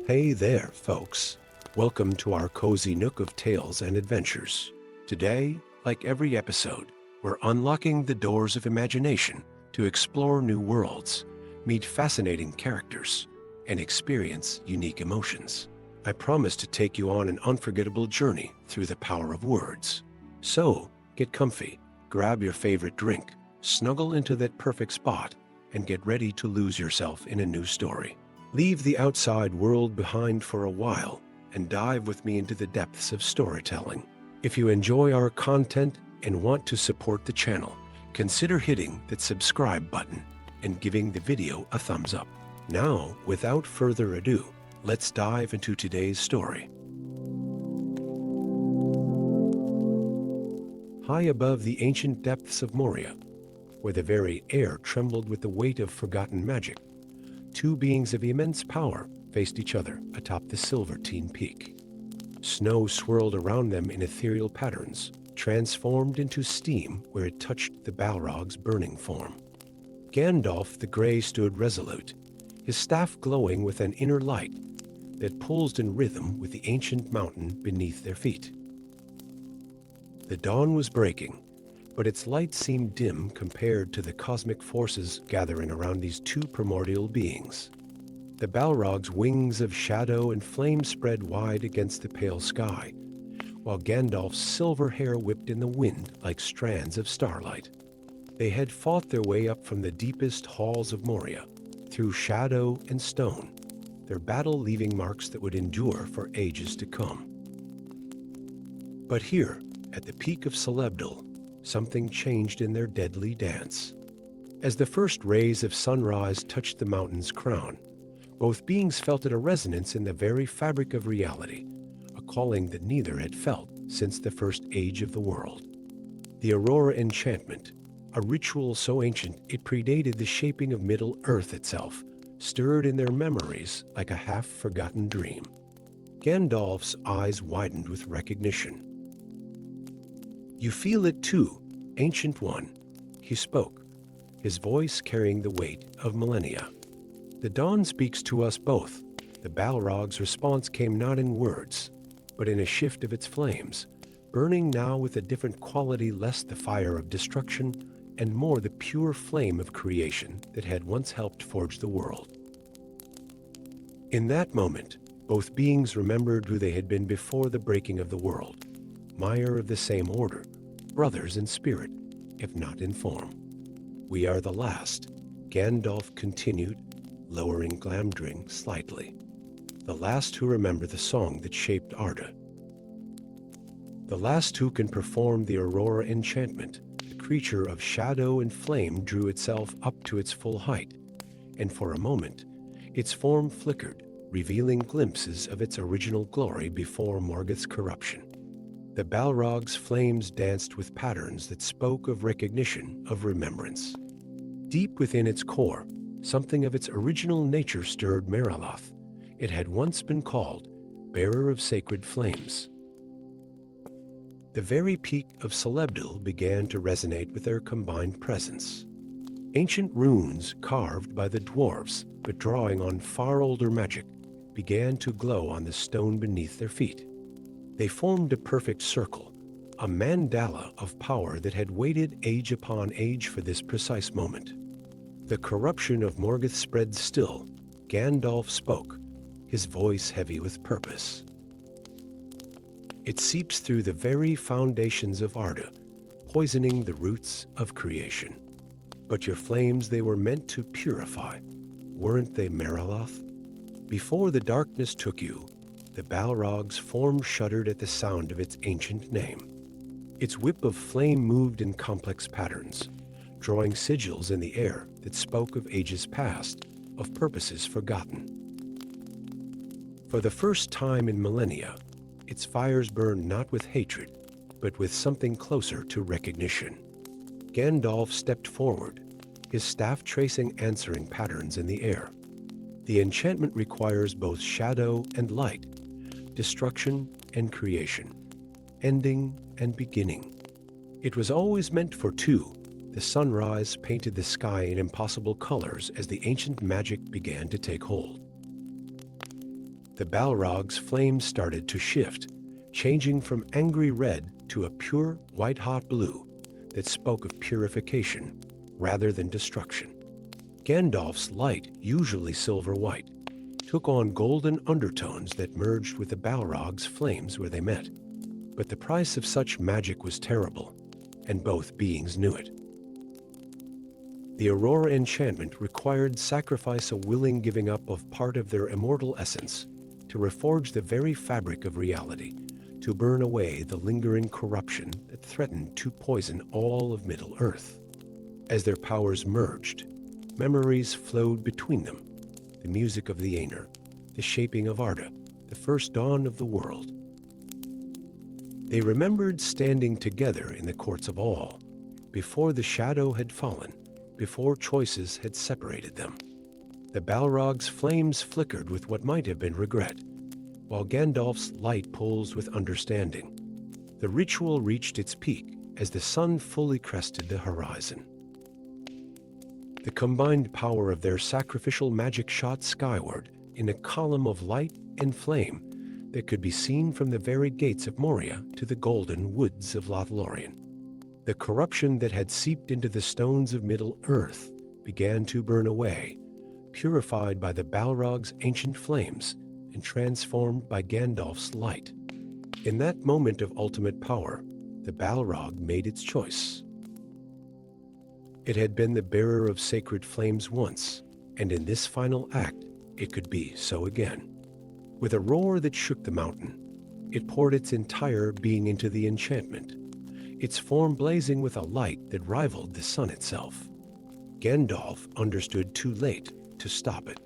Hey there, folks. Welcome to our cozy nook of tales and adventures. Today, like every episode, we're unlocking the doors of imagination to explore new worlds, meet fascinating characters, and experience unique emotions. I promise to take you on an unforgettable journey through the power of words. So, get comfy, grab your favorite drink, snuggle into that perfect spot, and get ready to lose yourself in a new story. Leave the outside world behind for a while and dive with me into the depths of storytelling. If you enjoy our content and want to support the channel, consider hitting that subscribe button and giving the video a thumbs up. Now, without further ado, let's dive into today's story. High above the ancient depths of Moria, where the very air trembled with the weight of forgotten magic, two beings of immense power faced each other atop the Silvertine Peak. Snow swirled around them in ethereal patterns, transformed into steam where it touched the Balrog's burning form. Gandalf the Grey stood resolute, his staff glowing with an inner light that pulsed in rhythm with the ancient mountain beneath their feet. The dawn was breaking, but its light seemed dim compared to the cosmic forces gathering around these two primordial beings. The Balrog's wings of shadow and flame spread wide against the pale sky, while Gandalf's silver hair whipped in the wind like strands of starlight. They had fought their way up from the deepest halls of Moria, through shadow and stone, their battle leaving marks that would endure for ages to come. But here, at the peak of Celebdal, something changed in their deadly dance. As the first rays of sunrise touched the mountain's crown, both beings felt a resonance in the very fabric of reality, a calling that neither had felt since the first age of the world. The aurora enchantment, a ritual so ancient it predated the shaping of Middle-earth itself, stirred in their memories like a half-forgotten dream. Gandalf's eyes widened with recognition. "You feel it too, Ancient One," he spoke, his voice carrying the weight of millennia. "The dawn speaks to us both." The Balrog's response came not in words, but in a shift of its flames, burning now with a different quality, less the fire of destruction and more the pure flame of creation that had once helped forge the world. In that moment, both beings remembered who they had been before the breaking of the world, mire of the same order, brothers in spirit, if not in form. "We are the last," Gandalf continued, lowering Glamdring slightly. "The last who remember the song that shaped Arda. The last who can perform the aurora enchantment." The creature of shadow and flame drew itself up to its full height, and for a moment, its form flickered, revealing glimpses of its original glory before Morgoth's corruption. The Balrog's flames danced with patterns that spoke of recognition, of remembrance. Deep within its core, something of its original nature stirred Mariloth. It had once been called Bearer of Sacred Flames. The very peak of Celebdal began to resonate with their combined presence. Ancient runes carved by the dwarves, but drawing on far older magic, began to glow on the stone beneath their feet. They formed a perfect circle, a mandala of power that had waited age upon age for this precise moment. The corruption of Morgoth spread still. Gandalf spoke, his voice heavy with purpose. "It seeps through the very foundations of Arda, poisoning the roots of creation. But your flames they were meant to purify, weren't they, Mariloth? Before the darkness took you, the Balrog's form shuddered at the sound of its ancient name. Its whip of flame moved in complex patterns, drawing sigils in the air that spoke of ages past, of purposes forgotten. For the first time in millennia, its fires burned not with hatred, but with something closer to recognition." Gandalf stepped forward, his staff tracing answering patterns in the air. "The enchantment requires both shadow and light, destruction and creation, ending and beginning. It was always meant for two." The sunrise painted the sky in impossible colors as the ancient magic began to take hold. The Balrog's flames started to shift, changing from angry red to a pure white-hot blue that spoke of purification rather than destruction. Gandalf's light, usually silver-white, took on golden undertones that merged with the Balrog's flames where they met. But the price of such magic was terrible, and both beings knew it. The aurora enchantment required sacrifice, a willing giving up of part of their immortal essence to reforge the very fabric of reality, to burn away the lingering corruption that threatened to poison all of Middle-earth. As their powers merged, memories flowed between them, the music of the Aenir, the shaping of Arda, the first dawn of the world. They remembered standing together in the courts of All, before the shadow had fallen, before choices had separated them. The Balrog's flames flickered with what might have been regret, while Gandalf's light pulsed with understanding. The ritual reached its peak as the sun fully crested the horizon. The combined power of their sacrificial magic shot skyward in a column of light and flame that could be seen from the very gates of Moria to the golden woods of Lothlorien. The corruption that had seeped into the stones of Middle-earth began to burn away, purified by the Balrog's ancient flames and transformed by Gandalf's light. In that moment of ultimate power, the Balrog made its choice. It had been the bearer of sacred flames once, and in this final act, it could be so again. With a roar that shook the mountain, it poured its entire being into the enchantment, its form blazing with a light that rivaled the sun itself. Gandalf understood too late to stop it.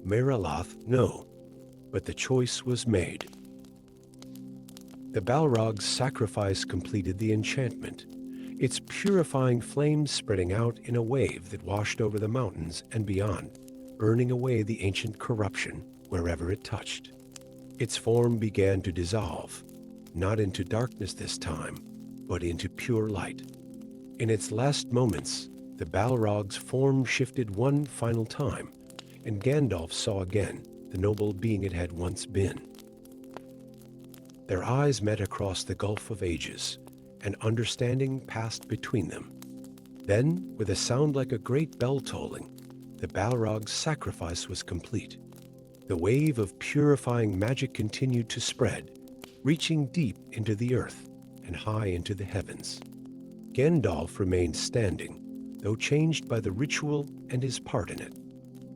Meraloth, no, but the choice was made. The Balrog's sacrifice completed the enchantment, its purifying flames spreading out in a wave that washed over the mountains and beyond, burning away the ancient corruption wherever it touched. Its form began to dissolve, not into darkness this time, but into pure light. In its last moments, the Balrog's form shifted one final time, and Gandalf saw again the noble being it had once been. Their eyes met across the gulf of ages, and understanding passed between them. Then, with a sound like a great bell tolling, the Balrog's sacrifice was complete. The wave of purifying magic continued to spread, reaching deep into the earth and high into the heavens. Gandalf remained standing, though changed by the ritual and his part in it.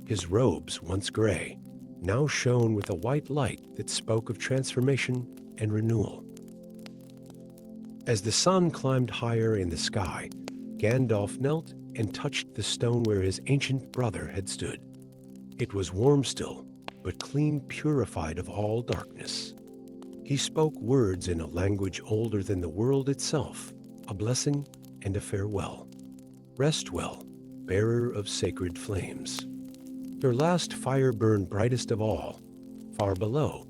His robes, once gray, now shone with a white light that spoke of transformation and renewal. As the sun climbed higher in the sky, Gandalf knelt and touched the stone where his ancient brother had stood. It was warm still, but clean purified of all darkness. He spoke words in a language older than the world itself, a blessing and a farewell. Rest well, bearer of sacred flames. Your last fire burned brightest of all. Far below,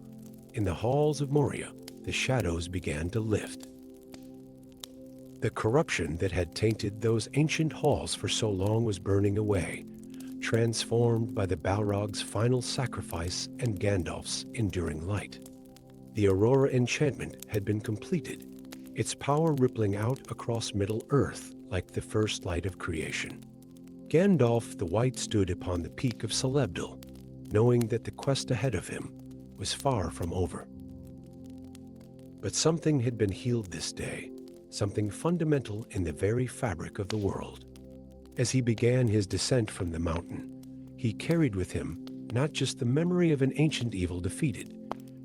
in the halls of Moria, the shadows began to lift. The corruption that had tainted those ancient halls for so long was burning away, transformed by the Balrog's final sacrifice and Gandalf's enduring light. The aurora enchantment had been completed, its power rippling out across Middle-earth like the first light of creation. Gandalf the White stood upon the peak of Celebdil, knowing that the quest ahead of him was far from over. But something had been healed this day, something fundamental in the very fabric of the world. As he began his descent from the mountain, he carried with him not just the memory of an ancient evil defeated,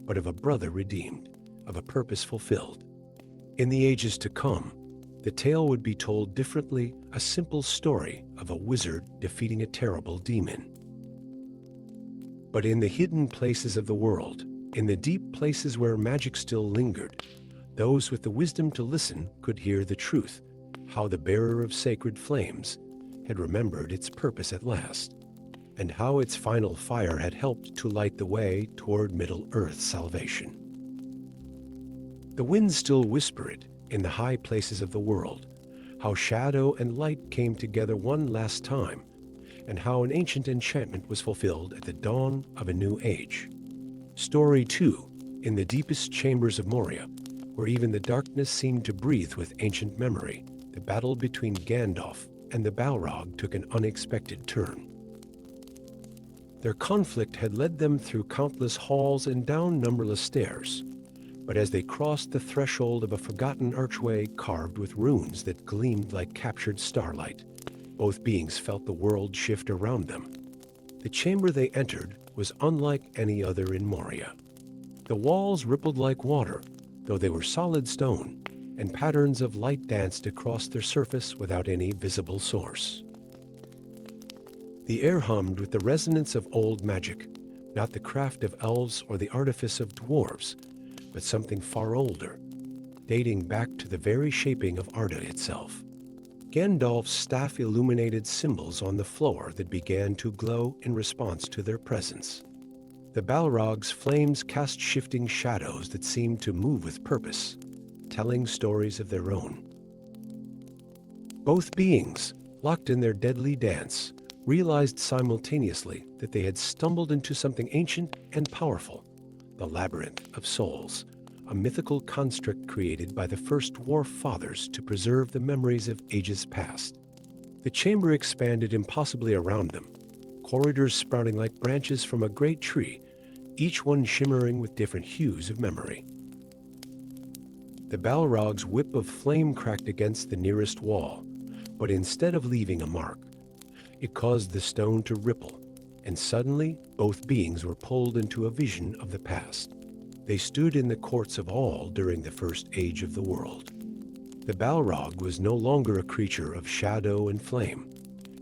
but of a brother redeemed, of a purpose fulfilled. In the ages to come, the tale would be told differently, a simple story of a wizard defeating a terrible demon. But in the hidden places of the world, in the deep places where magic still lingered, those with the wisdom to listen could hear the truth, how the bearer of sacred flames had remembered its purpose at last, and how its final fire had helped to light the way toward Middle-earth's salvation. The winds still whisper it in the high places of the world, how shadow and light came together one last time, and how an ancient enchantment was fulfilled at the dawn of a new age. Story 2, in the deepest chambers of Moria, where even the darkness seemed to breathe with ancient memory, the battle between Gandalf and the Balrog took an unexpected turn. Their conflict had led them through countless halls and down numberless stairs, but as they crossed the threshold of a forgotten archway carved with runes that gleamed like captured starlight, both beings felt the world shift around them. The chamber they entered was unlike any other in Moria. The walls rippled like water, though they were solid stone, and patterns of light danced across their surface without any visible source. The air hummed with the resonance of old magic, not the craft of elves or the artifice of dwarves, but something far older, dating back to the very shaping of Arda itself. Gandalf's staff illuminated symbols on the floor that began to glow in response to their presence. The Balrog's flames cast shifting shadows that seemed to move with purpose, telling stories of their own. Both beings, locked in their deadly dance, realized simultaneously that they had stumbled into something ancient and powerful, the Labyrinth of Souls, a mythical construct created by the first dwarf fathers to preserve the memories of ages past. The chamber expanded impossibly around them, corridors sprouting like branches from a great tree, each one shimmering with different hues of memory. The Balrog's whip of flame cracked against the nearest wall, but instead of leaving a mark, it caused the stone to ripple, and suddenly both beings were pulled into a vision of the past. They stood in the courts of All during the first age of the world. The Balrog was no longer a creature of shadow and flame,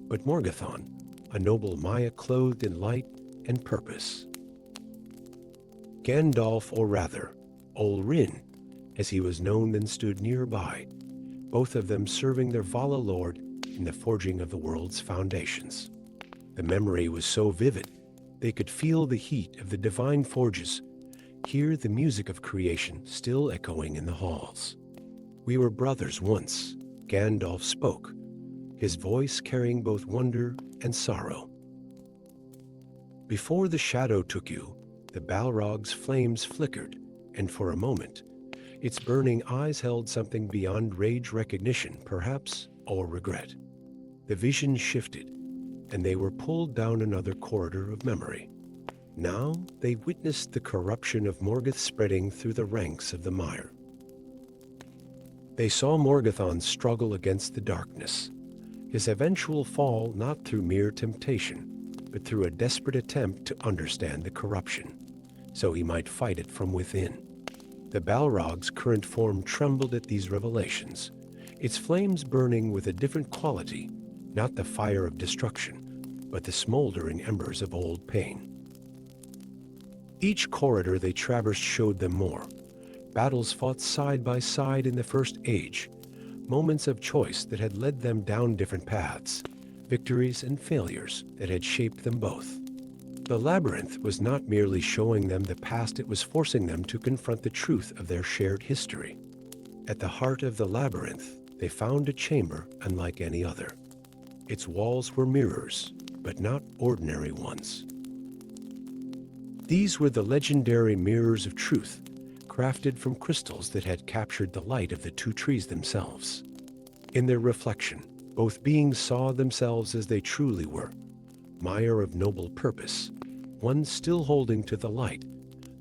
but Morgothon, a noble Maya clothed in light and purpose. Gandalf, or rather, Olrin, as he was known, then stood nearby, both of them serving their Vala Lord in the forging of the world's foundations. The memory was so vivid, they could feel the heat of the divine forges, hear the music of creation still echoing in the halls. "We were brothers once," Gandalf spoke, his voice carrying both wonder and sorrow. "Before the shadow took you, the Balrog's flames flickered, and for a moment, its burning eyes held something beyond rage recognition, perhaps, or regret. The vision shifted, and they were pulled down another corridor of memory. Now they witnessed the corruption of Morgoth spreading through the ranks of the mire. They saw Morgothon struggle against the darkness, his eventual fall not through mere temptation, but through a desperate attempt to understand the corruption, so he might fight it from within. The Balrog's current form trembled at these revelations, its flames burning with a different quality, not the fire of destruction, but the smoldering embers of old pain. Each corridor they traversed showed them more. Battles fought side by side in the First Age, moments of choice that had led them down different paths, victories and failures that had shaped them both. The Labyrinth was not merely showing them the past, it was forcing them to confront the truth of their shared history. At the heart of the Labyrinth, they found a chamber unlike any other. Its walls were mirrors, but not ordinary ones. These were the legendary mirrors of truth, crafted from crystals that had captured the light of the two trees themselves. In their reflection, both beings saw themselves as they truly were, mire of noble purpose, one still holding to the light,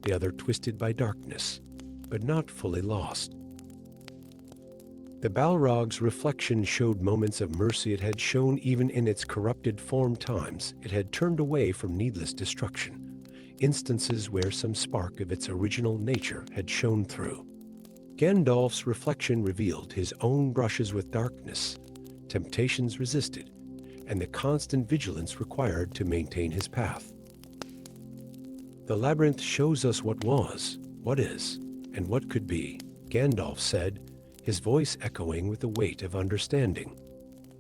the other twisted by darkness, but not fully lost. The Balrog's reflection showed moments of mercy it had shown even in its corrupted form, times it had turned away from needless destruction, instances where some spark of its original nature had shone through. Gandalf's reflection revealed his own brushes with darkness, temptations resisted, and the constant vigilance required to maintain his path. The Labyrinth shows us what was, what is, and what could be, Gandalf said, his voice echoing with the weight of understanding.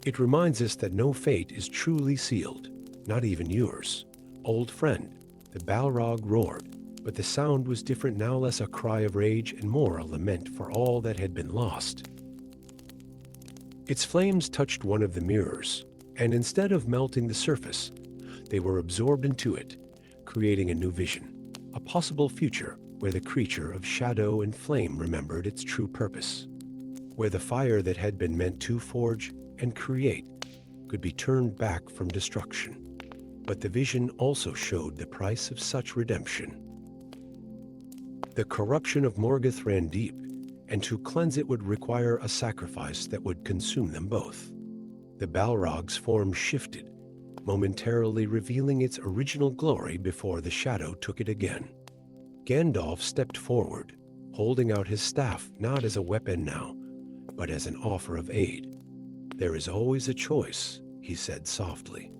It reminds us that no fate is truly sealed, not even yours. Old friend, the Balrog roared, but the sound was different now, less a cry of rage and more a lament for all that had been lost. Its flames touched one of the mirrors, and instead of melting the surface, they were absorbed into it, creating a new vision, a possible future where the creature of shadow and flame remembered its true purpose, where the fire that had been meant to forge and create could be turned back from destruction. But the vision also showed the price of such redemption. The corruption of Morgoth ran deep, and to cleanse it would require a sacrifice that would consume them both. The Balrog's form shifted, momentarily revealing its original glory before the shadow took it again. Gandalf stepped forward, holding out his staff not as a weapon now, but as an offer of aid. "There is always a choice," he said softly.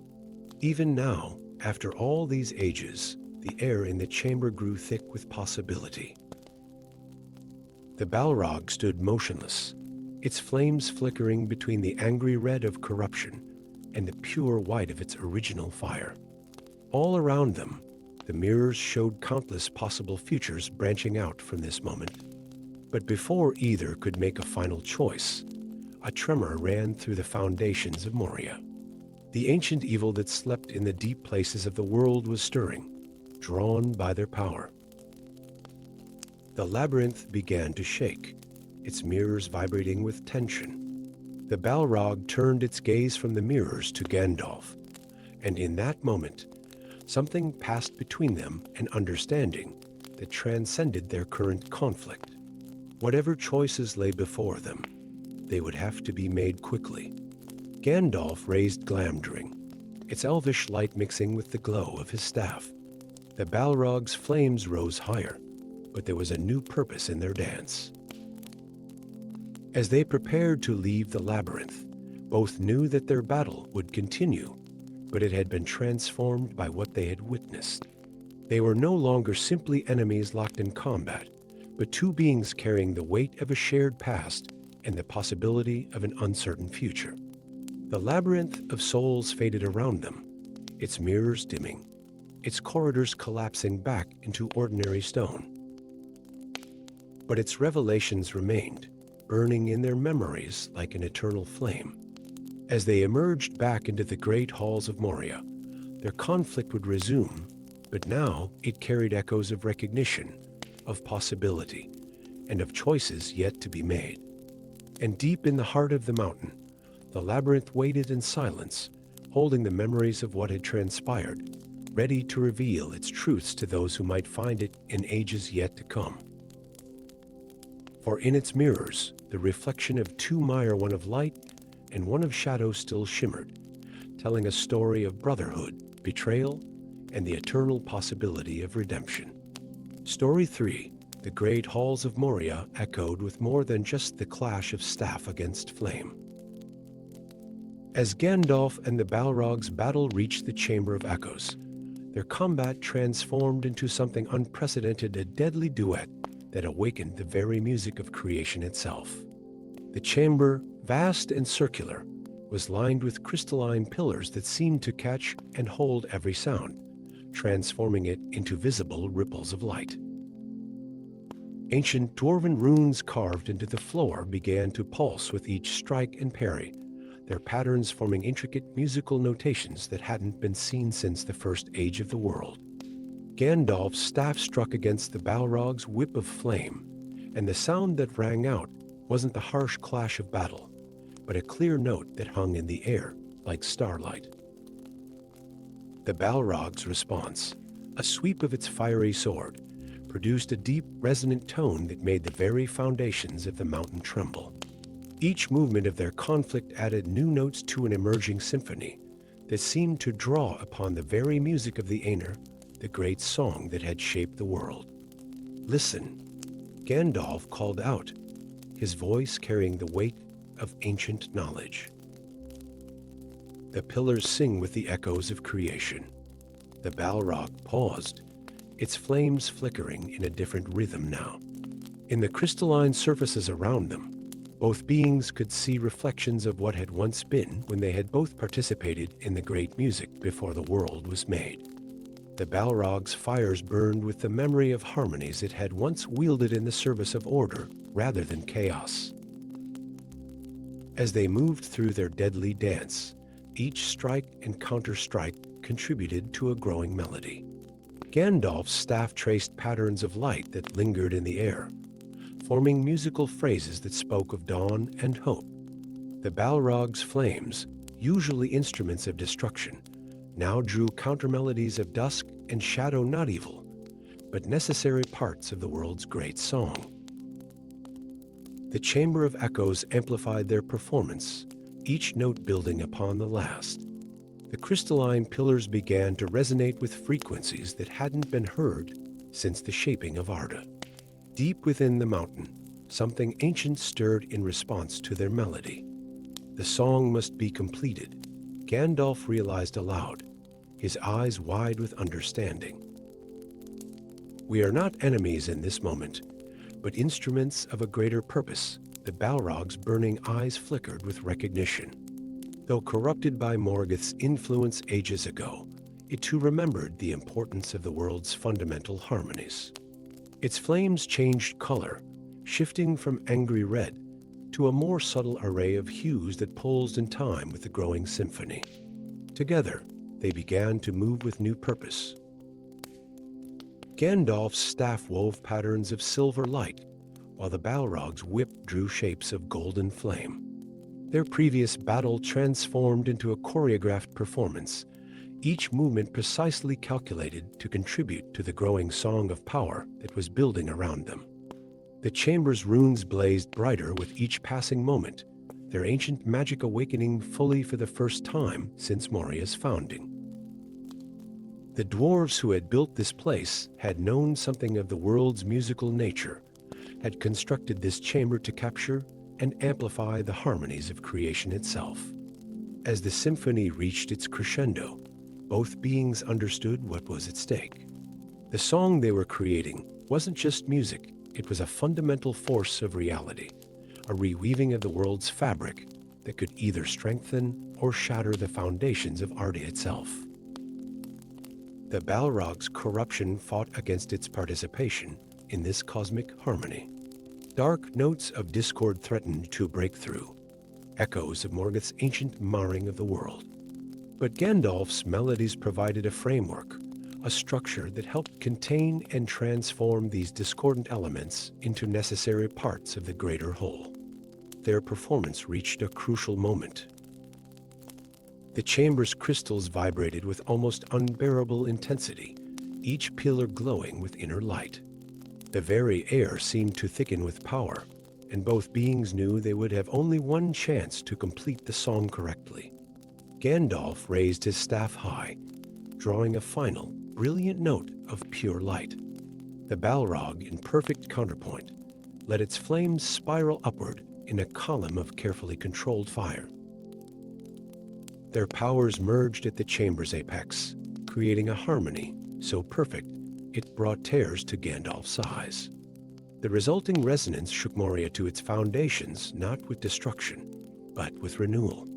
Even now, after all these ages, the air in the chamber grew thick with possibility. The Balrog stood motionless, its flames flickering between the angry red of corruption and the pure white of its original fire. All around them, the mirrors showed countless possible futures branching out from this moment. But before either could make a final choice, a tremor ran through the foundations of Moria. The ancient evil that slept in the deep places of the world was stirring, drawn by their power. The labyrinth began to shake, its mirrors vibrating with tension. The Balrog turned its gaze from the mirrors to Gandalf, and in that moment, something passed between them, an understanding that transcended their current conflict. Whatever choices lay before them, they would have to be made quickly. Gandalf raised Glamdring, its elvish light mixing with the glow of his staff. The Balrog's flames rose higher, but there was a new purpose in their dance. As they prepared to leave the labyrinth, both knew that their battle would continue, but it had been transformed by what they had witnessed. They were no longer simply enemies locked in combat, but two beings carrying the weight of a shared past and the possibility of an uncertain future. The labyrinth of souls faded around them, its mirrors dimming, its corridors collapsing back into ordinary stone. But its revelations remained, burning in their memories like an eternal flame. As they emerged back into the great halls of Moria, their conflict would resume, but now it carried echoes of recognition, of possibility, and of choices yet to be made. And deep in the heart of the mountain, the labyrinth waited in silence, holding the memories of what had transpired, ready to reveal its truths to those who might find it in ages yet to come. For in its mirrors, the reflection of two mire, one of light and one of shadow, still shimmered, telling a story of brotherhood, betrayal, and the eternal possibility of redemption. Story 3, the great halls of Moria echoed with more than just the clash of staff against flame. As Gandalf and the Balrog's battle reached the Chamber of Echoes, their combat transformed into something unprecedented, a deadly duet that awakened the very music of creation itself. The chamber, vast and circular, was lined with crystalline pillars that seemed to catch and hold every sound, transforming it into visible ripples of light. Ancient dwarven runes carved into the floor began to pulse with each strike and parry, their patterns forming intricate musical notations that hadn't been seen since the first age of the world. Gandalf's staff struck against the Balrog's whip of flame, and the sound that rang out wasn't the harsh clash of battle, but a clear note that hung in the air like starlight. The Balrog's response, a sweep of its fiery sword, produced a deep, resonant tone that made the very foundations of the mountain tremble. Each movement of their conflict added new notes to an emerging symphony that seemed to draw upon the very music of the Aenir, the great song that had shaped the world. "Listen," Gandalf called out, his voice carrying the weight of ancient knowledge. The pillars sing with the echoes of creation. The Balrog paused, its flames flickering in a different rhythm now. In the crystalline surfaces around them, both beings could see reflections of what had once been when they had both participated in the great music before the world was made. The Balrog's fires burned with the memory of harmonies it had once wielded in the service of order rather than chaos. As they moved through their deadly dance, each strike and counter-strike contributed to a growing melody. Gandalf's staff traced patterns of light that lingered in the air, forming musical phrases that spoke of dawn and hope. The Balrog's flames, usually instruments of destruction, now drew countermelodies of dusk and shadow, not evil, but necessary parts of the world's great song. The Chamber of Echoes amplified their performance, each note building upon the last. The crystalline pillars began to resonate with frequencies that hadn't been heard since the shaping of Arda. Deep within the mountain, something ancient stirred in response to their melody. The song must be completed, Gandalf realized aloud, his eyes wide with understanding. We are not enemies in this moment, but instruments of a greater purpose. The Balrog's burning eyes flickered with recognition. Though corrupted by Morgoth's influence ages ago, it too remembered the importance of the world's fundamental harmonies. Its flames changed color, shifting from angry red to a more subtle array of hues that pulsed in time with the growing symphony. Together, they began to move with new purpose. Gandalf's staff wove patterns of silver light, while the Balrog's whip drew shapes of golden flame. Their previous battle transformed into a choreographed performance, each movement precisely calculated to contribute to the growing song of power that was building around them. The chamber's runes blazed brighter with each passing moment, their ancient magic awakening fully for the first time since Moria's founding. The dwarves who had built this place had known something of the world's musical nature, had constructed this chamber to capture and amplify the harmonies of creation itself. As the symphony reached its crescendo, both beings understood what was at stake. The song they were creating wasn't just music, it was a fundamental force of reality, a reweaving of the world's fabric that could either strengthen or shatter the foundations of Arda itself. The Balrog's corruption fought against its participation in this cosmic harmony. Dark notes of discord threatened to break through, echoes of Morgoth's ancient marring of the world. But Gandalf's melodies provided a framework, a structure that helped contain and transform these discordant elements into necessary parts of the greater whole. Their performance reached a crucial moment. The chamber's crystals vibrated with almost unbearable intensity, each pillar glowing with inner light. The very air seemed to thicken with power, and both beings knew they would have only one chance to complete the song correctly. Gandalf raised his staff high, drawing a final, brilliant note of pure light. The Balrog, in perfect counterpoint, let its flames spiral upward in a column of carefully controlled fire. Their powers merged at the chamber's apex, creating a harmony so perfect it brought tears to Gandalf's eyes. The resulting resonance shook Moria to its foundations, not with destruction, but with renewal.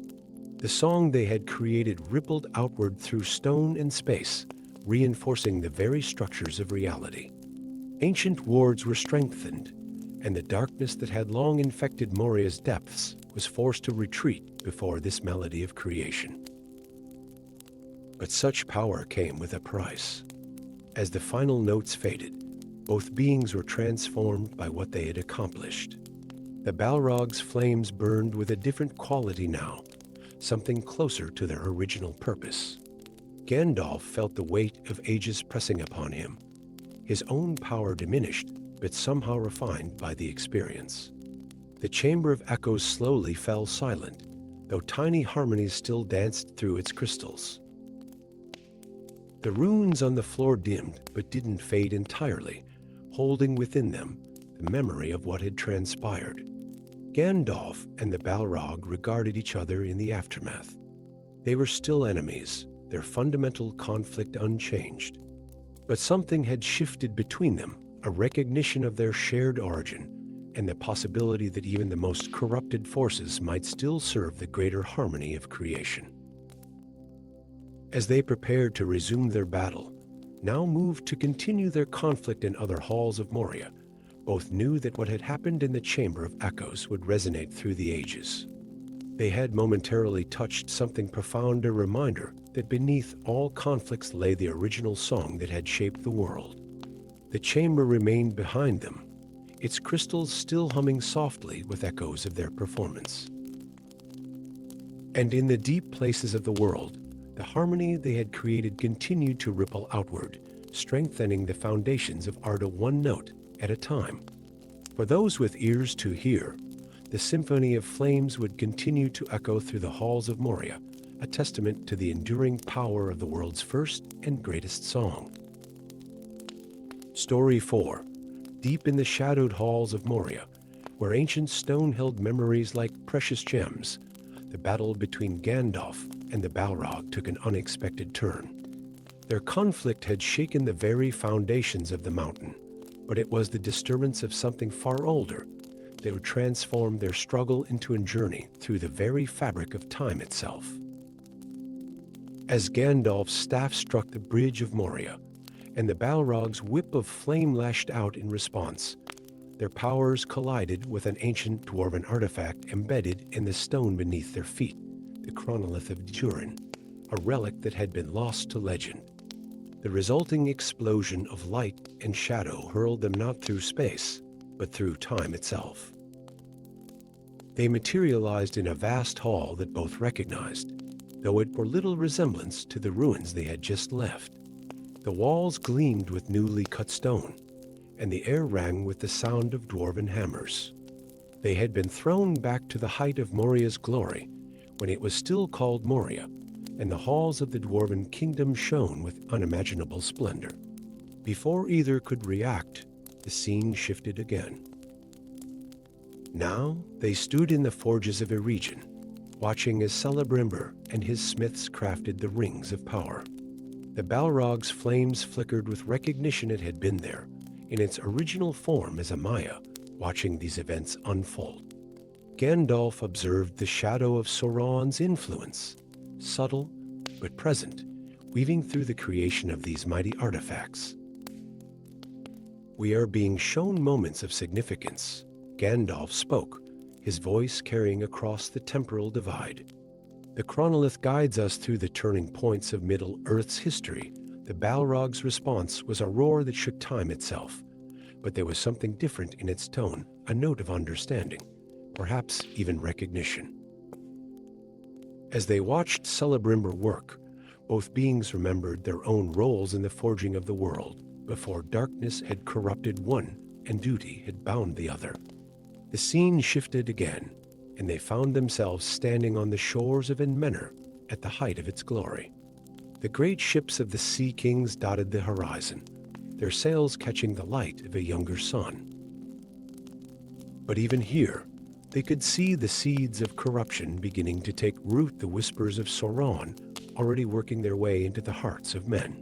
The song they had created rippled outward through stone and space, reinforcing the very structures of reality. Ancient wards were strengthened, and the darkness that had long infected Moria's depths was forced to retreat before this melody of creation. But such power came with a price. As the final notes faded, both beings were transformed by what they had accomplished. The Balrog's flames burned with a different quality now, something closer to their original purpose. Gandalf felt the weight of ages pressing upon him. His own power diminished, but somehow refined by the experience. The Chamber of Echoes slowly fell silent, though tiny harmonies still danced through its crystals. The runes on the floor dimmed, but didn't fade entirely, holding within them the memory of what had transpired. Gandalf and the Balrog regarded each other in the aftermath. They were still enemies, their fundamental conflict unchanged. But something had shifted between them, a recognition of their shared origin, and the possibility that even the most corrupted forces might still serve the greater harmony of creation. As they prepared to resume their battle, now moved to continue their conflict in other halls of Moria, both knew that what had happened in the Chamber of Echoes would resonate through the ages. They had momentarily touched something profound, a reminder that beneath all conflicts lay the original song that had shaped the world. The chamber remained behind them, its crystals still humming softly with echoes of their performance. And in the deep places of the world, the harmony they had created continued to ripple outward, strengthening the foundations of Arda one note at a time. For those with ears to hear, the symphony of flames would continue to echo through the halls of Moria, a testament to the enduring power of the world's first and greatest song. Story 4. Deep in the shadowed halls of Moria, where ancient stone held memories like precious gems, the battle between Gandalf and the Balrog took an unexpected turn. Their conflict had shaken the very foundations of the mountain, but it was the disturbance of something far older that would transform their struggle into a journey through the very fabric of time itself. As Gandalf's staff struck the bridge of Moria, and the Balrog's whip of flame lashed out in response, their powers collided with an ancient dwarven artifact embedded in the stone beneath their feet, the chronolith of Durin, a relic that had been lost to legend. The resulting explosion of light and shadow hurled them not through space, but through time itself. They materialized in a vast hall that both recognized, though it bore little resemblance to the ruins they had just left. The walls gleamed with newly cut stone, and the air rang with the sound of dwarven hammers. They had been thrown back to the height of Moria's glory, when it was still called Moria, and the halls of the dwarven kingdom shone with unimaginable splendor. Before either could react, the scene shifted again. Now they stood in the forges of a region, watching as Celebrimbor and his smiths crafted the rings of power. The Balrog's flames flickered with recognition it had been there, in its original form as a Maya, watching these events unfold. Gandalf observed the shadow of Sauron's influence, subtle but present, weaving through the creation of these mighty artifacts. "We are being shown moments of significance," Gandalf spoke, his voice carrying across the temporal divide. "The chronolith guides us through the turning points of Middle-earth's history." The Balrog's response was a roar that shook time itself, but there was something different in its tone, a note of understanding, perhaps even recognition. As they watched Celebrimbor work, both beings remembered their own roles in the forging of the world, before darkness had corrupted one and duty had bound the other. The scene shifted again, and they found themselves standing on the shores of Enmenor at the height of its glory. The great ships of the Sea Kings dotted the horizon, their sails catching the light of a younger sun. But even here, they could see the seeds of corruption beginning to take root, the whispers of Sauron already working their way into the hearts of men.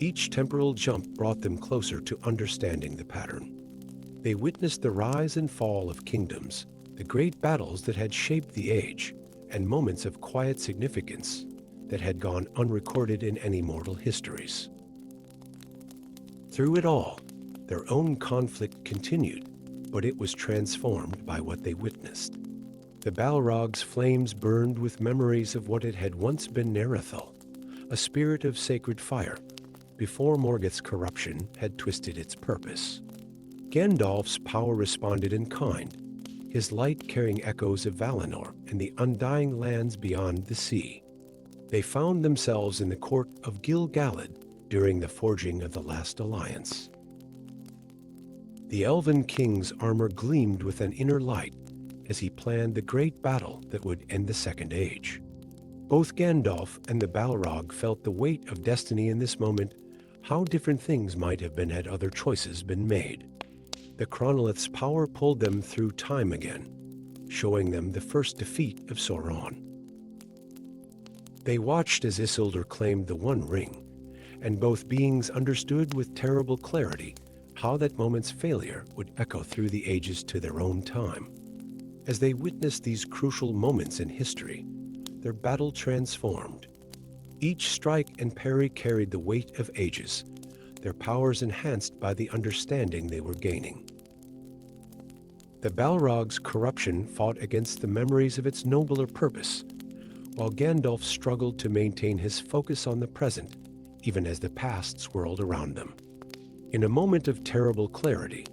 Each temporal jump brought them closer to understanding the pattern. They witnessed the rise and fall of kingdoms, the great battles that had shaped the age, and moments of quiet significance that had gone unrecorded in any mortal histories. Through it all, their own conflict continued, but it was transformed by what they witnessed. The Balrog's flames burned with memories of what it had once been Narethel, a spirit of sacred fire, before Morgoth's corruption had twisted its purpose. Gandalf's power responded in kind, his light carrying echoes of Valinor and the undying lands beyond the sea. They found themselves in the court of Gil-galad during the forging of the last alliance. The Elven King's armor gleamed with an inner light as he planned the great battle that would end the Second Age. Both Gandalf and the Balrog felt the weight of destiny in this moment, how different things might have been had other choices been made. The chronolith's power pulled them through time again, showing them the first defeat of Sauron. They watched as Isildur claimed the One Ring, and both beings understood with terrible clarity how that moment's failure would echo through the ages to their own time. As they witnessed these crucial moments in history, their battle transformed. Each strike and parry carried the weight of ages, their powers enhanced by the understanding they were gaining. The Balrog's corruption fought against the memories of its nobler purpose, while Gandalf struggled to maintain his focus on the present, even as the past swirled around them. In a moment of terrible clarity,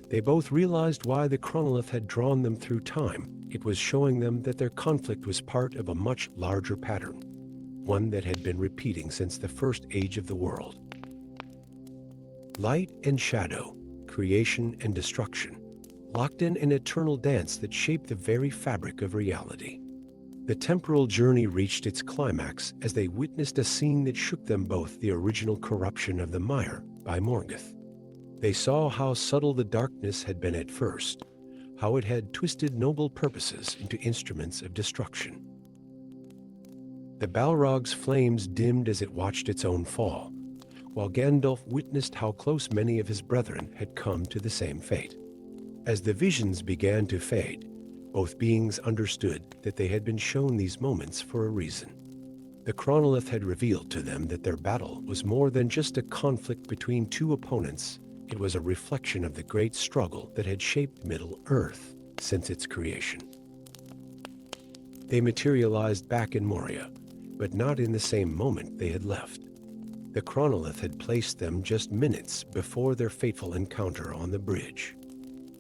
they both realized why the chronolith had drawn them through time. It was showing them that their conflict was part of a much larger pattern, one that had been repeating since the first age of the world. Light and shadow, creation and destruction, locked in an eternal dance that shaped the very fabric of reality. The temporal journey reached its climax as they witnessed a scene that shook them both: the original corruption of the mire by Morgoth. They saw how subtle the darkness had been at first, how it had twisted noble purposes into instruments of destruction. The Balrog's flames dimmed as it watched its own fall, while Gandalf witnessed how close many of his brethren had come to the same fate. As the visions began to fade, both beings understood that they had been shown these moments for a reason. The chronolith had revealed to them that their battle was more than just a conflict between two opponents. It was a reflection of the great struggle that had shaped Middle-earth since its creation. They materialized back in Moria, but not in the same moment they had left. The chronolith had placed them just minutes before their fateful encounter on the bridge.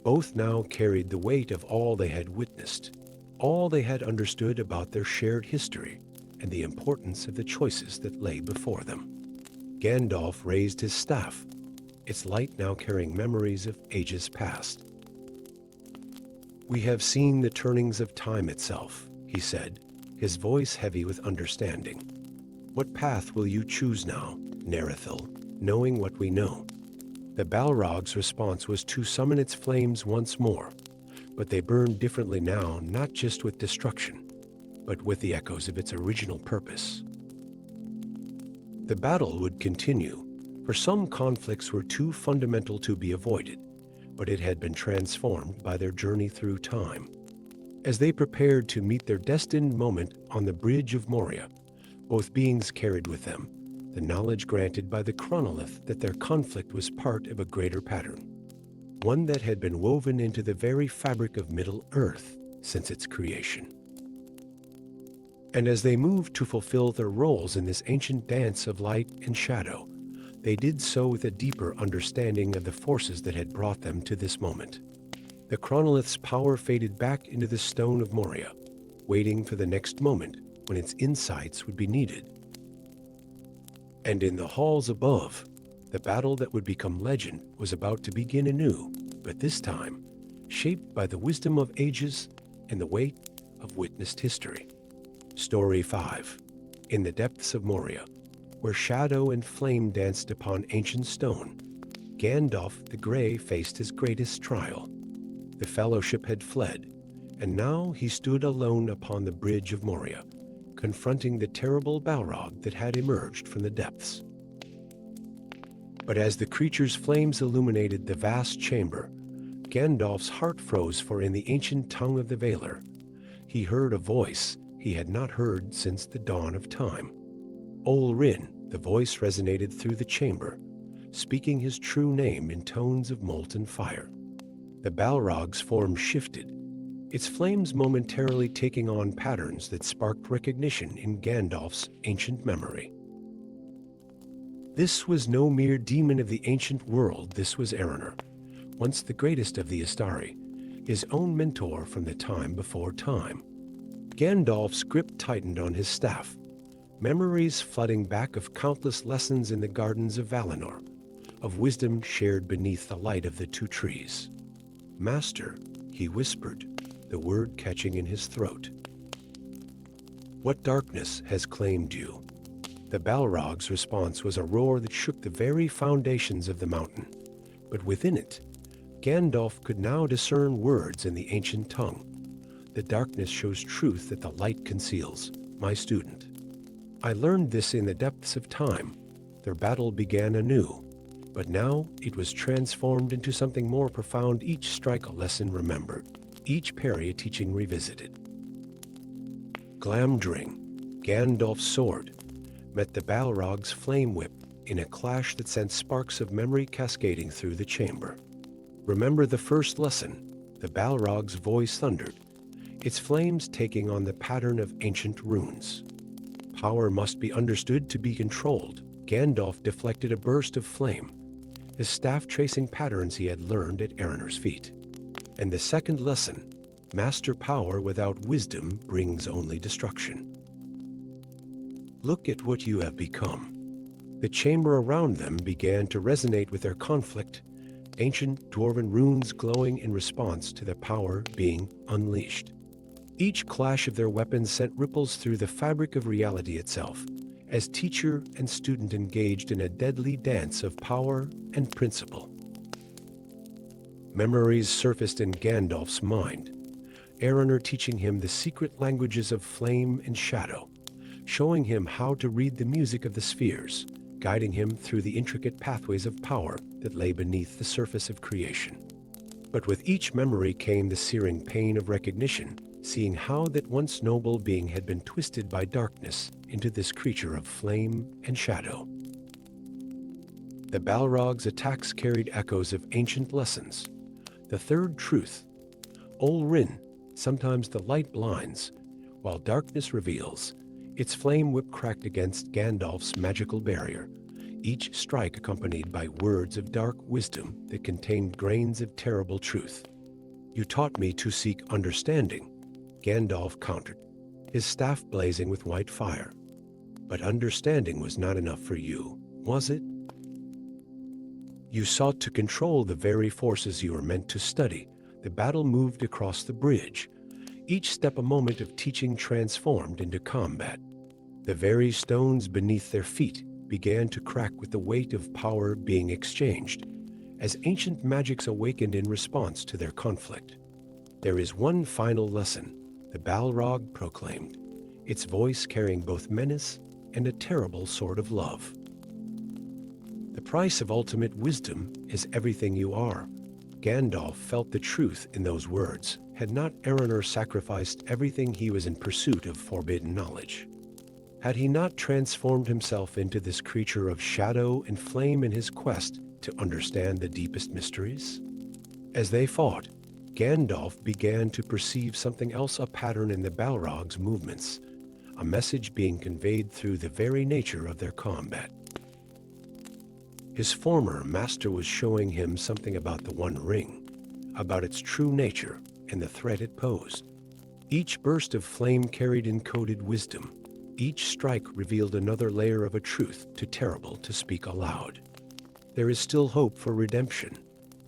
Both now carried the weight of all they had witnessed, all they had understood about their shared history, and the importance of the choices that lay before them. Gandalf raised his staff, its light now carrying memories of ages past. "We have seen the turnings of time itself," he said, his voice heavy with understanding. "What path will you choose now, Narethil, knowing what we know?" The Balrog's response was to summon its flames once more, but they burned differently now, not just with destruction, but with the echoes of its original purpose. The battle would continue, for some conflicts were too fundamental to be avoided, but it had been transformed by their journey through time. As they prepared to meet their destined moment on the Bridge of Moria, both beings carried with them the knowledge granted by the chronolith that their conflict was part of a greater pattern, one that had been woven into the very fabric of Middle-earth since its creation. And as they moved to fulfill their roles in this ancient dance of light and shadow, they did so with a deeper understanding of the forces that had brought them to this moment. The chronolith's power faded back into the stone of Moria, waiting for the next moment when its insights would be needed. And in the halls above, the battle that would become legend was about to begin anew, but this time, shaped by the wisdom of ages and the weight of witnessed history. Story 5. In the depths of Moria, where shadow and flame danced upon ancient stone, Gandalf the Grey faced his greatest trial. The Fellowship had fled, and now he stood alone upon the Bridge of Moria, confronting the terrible Balrog that had emerged from the depths. But as the creature's flames illuminated the vast chamber, Gandalf's heart froze, for in the ancient tongue of the Valar, he heard a voice he had not heard since the dawn of time. Olrin, the voice resonated through the chamber, speaking his true name in tones of molten fire. The Balrog's form shifted, its flames momentarily taking on patterns that sparked recognition in Gandalf's ancient memory. This was no mere demon of the ancient world. This was Erenor, once the greatest of the Istari, his own mentor from the time before time. Gandalf's grip tightened on his staff, memories flooding back of countless lessons in the gardens of Valinor, of wisdom shared beneath the light of the two trees. "Master," he whispered, the word catching in his throat. "What darkness has claimed you?" The Balrog's response was a roar that shook the very foundations of the mountain, but within it, Gandalf could now discern words in the ancient tongue. "The darkness shows truth that the light conceals, my student. I learned this in the depths of time." Their battle began anew, but now it was transformed into something more profound, each strike a lesson remembered, each parry a teaching revisited. Glamdring, Gandalf's sword, met the Balrog's flame whip in a clash that sent sparks of memory cascading through the chamber. "Remember the first lesson," the Balrog's voice thundered, its flames taking on the pattern of ancient runes. Power must be understood to be controlled. Gandalf deflected a burst of flame, his staff tracing patterns he had learned at Aranor's feet. And the second lesson, master power without wisdom brings only destruction. Look at what you have become. The chamber around them began to resonate with their conflict, ancient dwarven runes glowing in response to the power being unleashed. Each clash of their weapons sent ripples through the fabric of reality itself, as teacher and student engaged in a deadly dance of power and principle. Memories surfaced in Gandalf's mind, Aronor teaching him the secret languages of flame and shadow, showing him how to read the music of the spheres, guiding him through the intricate pathways of power that lay beneath the surface of creation. But with each memory came the searing pain of recognition, seeing how that once noble being had been twisted by darkness into this creature of flame and shadow. The Balrog's attacks carried echoes of ancient lessons. The third truth, Ol Rin, sometimes the light blinds, while darkness reveals. Its flame whip cracked against Gandalf's magical barrier, each strike accompanied by words of dark wisdom that contained grains of terrible truth. You taught me to seek understanding, Gandalf countered, his staff blazing with white fire. But understanding was not enough for you, was it? You sought to control the very forces you were meant to study. The battle moved across the bridge, each step a moment of teaching transformed into combat. The very stones beneath their feet began to crack with the weight of power being exchanged, as ancient magics awakened in response to their conflict. There is one final lesson, the Balrog proclaimed, its voice carrying both menace and a terrible sword of love. The price of ultimate wisdom is everything you are. Gandalf felt the truth in those words. Had not Aronor sacrificed everything he was in pursuit of forbidden knowledge? Had he not transformed himself into this creature of shadow and flame in his quest to understand the deepest mysteries? As they fought, Gandalf began to perceive something else, a pattern in the Balrog's movements, a message being conveyed through the very nature of their combat. His former master was showing him something about the One Ring, about its true nature and the threat it posed. Each burst of flame carried encoded wisdom. Each strike revealed another layer of a truth too terrible to speak aloud. There is still hope for redemption,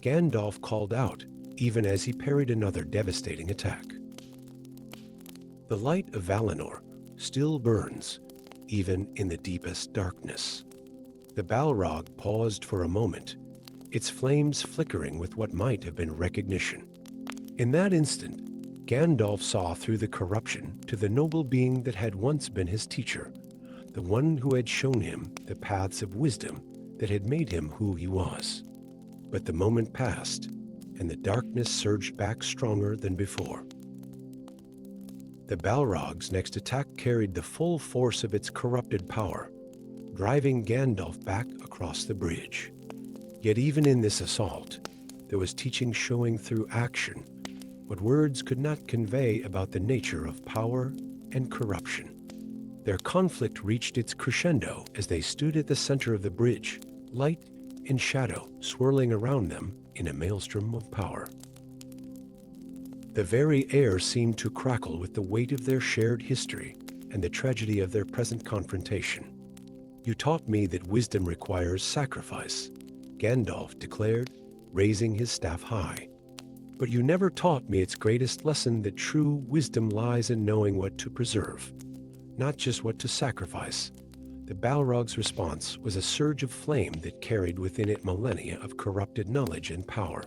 Gandalf called out, even as he parried another devastating attack. The light of Valinor still burns, even in the deepest darkness. The Balrog paused for a moment, its flames flickering with what might have been recognition. In that instant, Gandalf saw through the corruption to the noble being that had once been his teacher, the one who had shown him the paths of wisdom that had made him who he was. But the moment passed, and the darkness surged back stronger than before. The Balrog's next attack carried the full force of its corrupted power, driving Gandalf back across the bridge. Yet even in this assault, there was teaching showing through action, what words could not convey about the nature of power and corruption. Their conflict reached its crescendo as they stood at the center of the bridge, light and shadow swirling around them in a maelstrom of power. The very air seemed to crackle with the weight of their shared history and the tragedy of their present confrontation. You taught me that wisdom requires sacrifice, Gandalf declared, raising his staff high. But you never taught me its greatest lesson, that true wisdom lies in knowing what to preserve, not just what to sacrifice. The Balrog's response was a surge of flame that carried within it millennia of corrupted knowledge and power.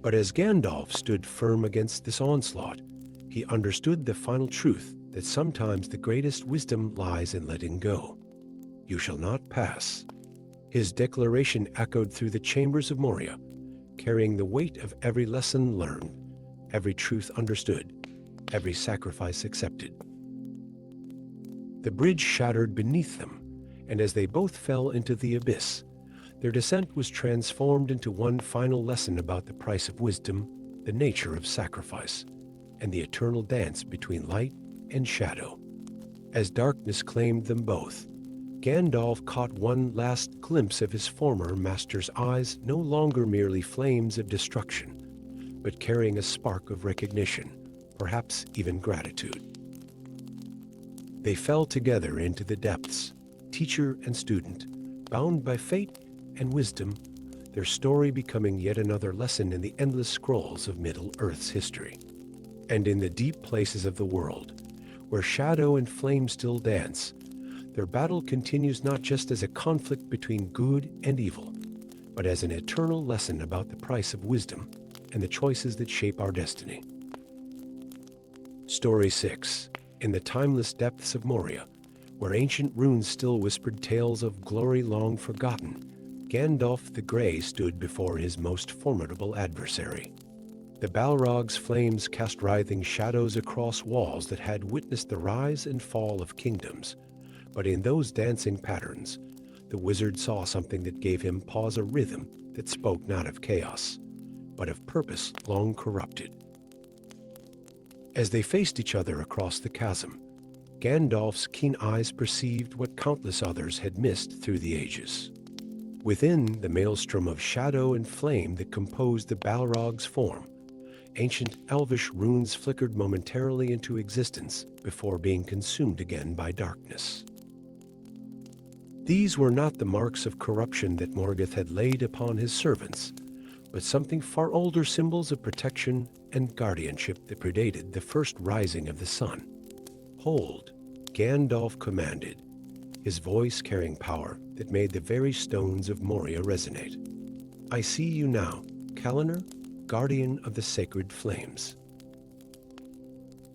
But as Gandalf stood firm against this onslaught, he understood the final truth that sometimes the greatest wisdom lies in letting go. You shall not pass. His declaration echoed through the chambers of Moria, carrying the weight of every lesson learned, every truth understood, every sacrifice accepted. The bridge shattered beneath them, and as they both fell into the abyss, their descent was transformed into one final lesson about the price of wisdom, the nature of sacrifice, and the eternal dance between light and shadow. As darkness claimed them both, Gandalf caught one last glimpse of his former master's eyes, no longer merely flames of destruction, but carrying a spark of recognition, perhaps even gratitude. They fell together into the depths, teacher and student, bound by fate and wisdom, their story becoming yet another lesson in the endless scrolls of Middle-earth's history. And in the deep places of the world, where shadow and flame still dance, their battle continues not just as a conflict between good and evil, but as an eternal lesson about the price of wisdom and the choices that shape our destiny. Story 6. In the timeless depths of Moria, where ancient runes still whispered tales of glory long forgotten, Gandalf the Grey stood before his most formidable adversary. The Balrog's flames cast writhing shadows across walls that had witnessed the rise and fall of kingdoms. But in those dancing patterns, the wizard saw something that gave him pause, a rhythm that spoke not of chaos, but of purpose long corrupted. As they faced each other across the chasm, Gandalf's keen eyes perceived what countless others had missed through the ages. Within the maelstrom of shadow and flame that composed the Balrog's form, ancient elvish runes flickered momentarily into existence before being consumed again by darkness. These were not the marks of corruption that Morgoth had laid upon his servants, but something far older, symbols of protection and guardianship that predated the first rising of the sun. "Hold," Gandalf commanded, his voice carrying power that made the very stones of Moria resonate. "I see you now, Kalanor, guardian of the sacred flames.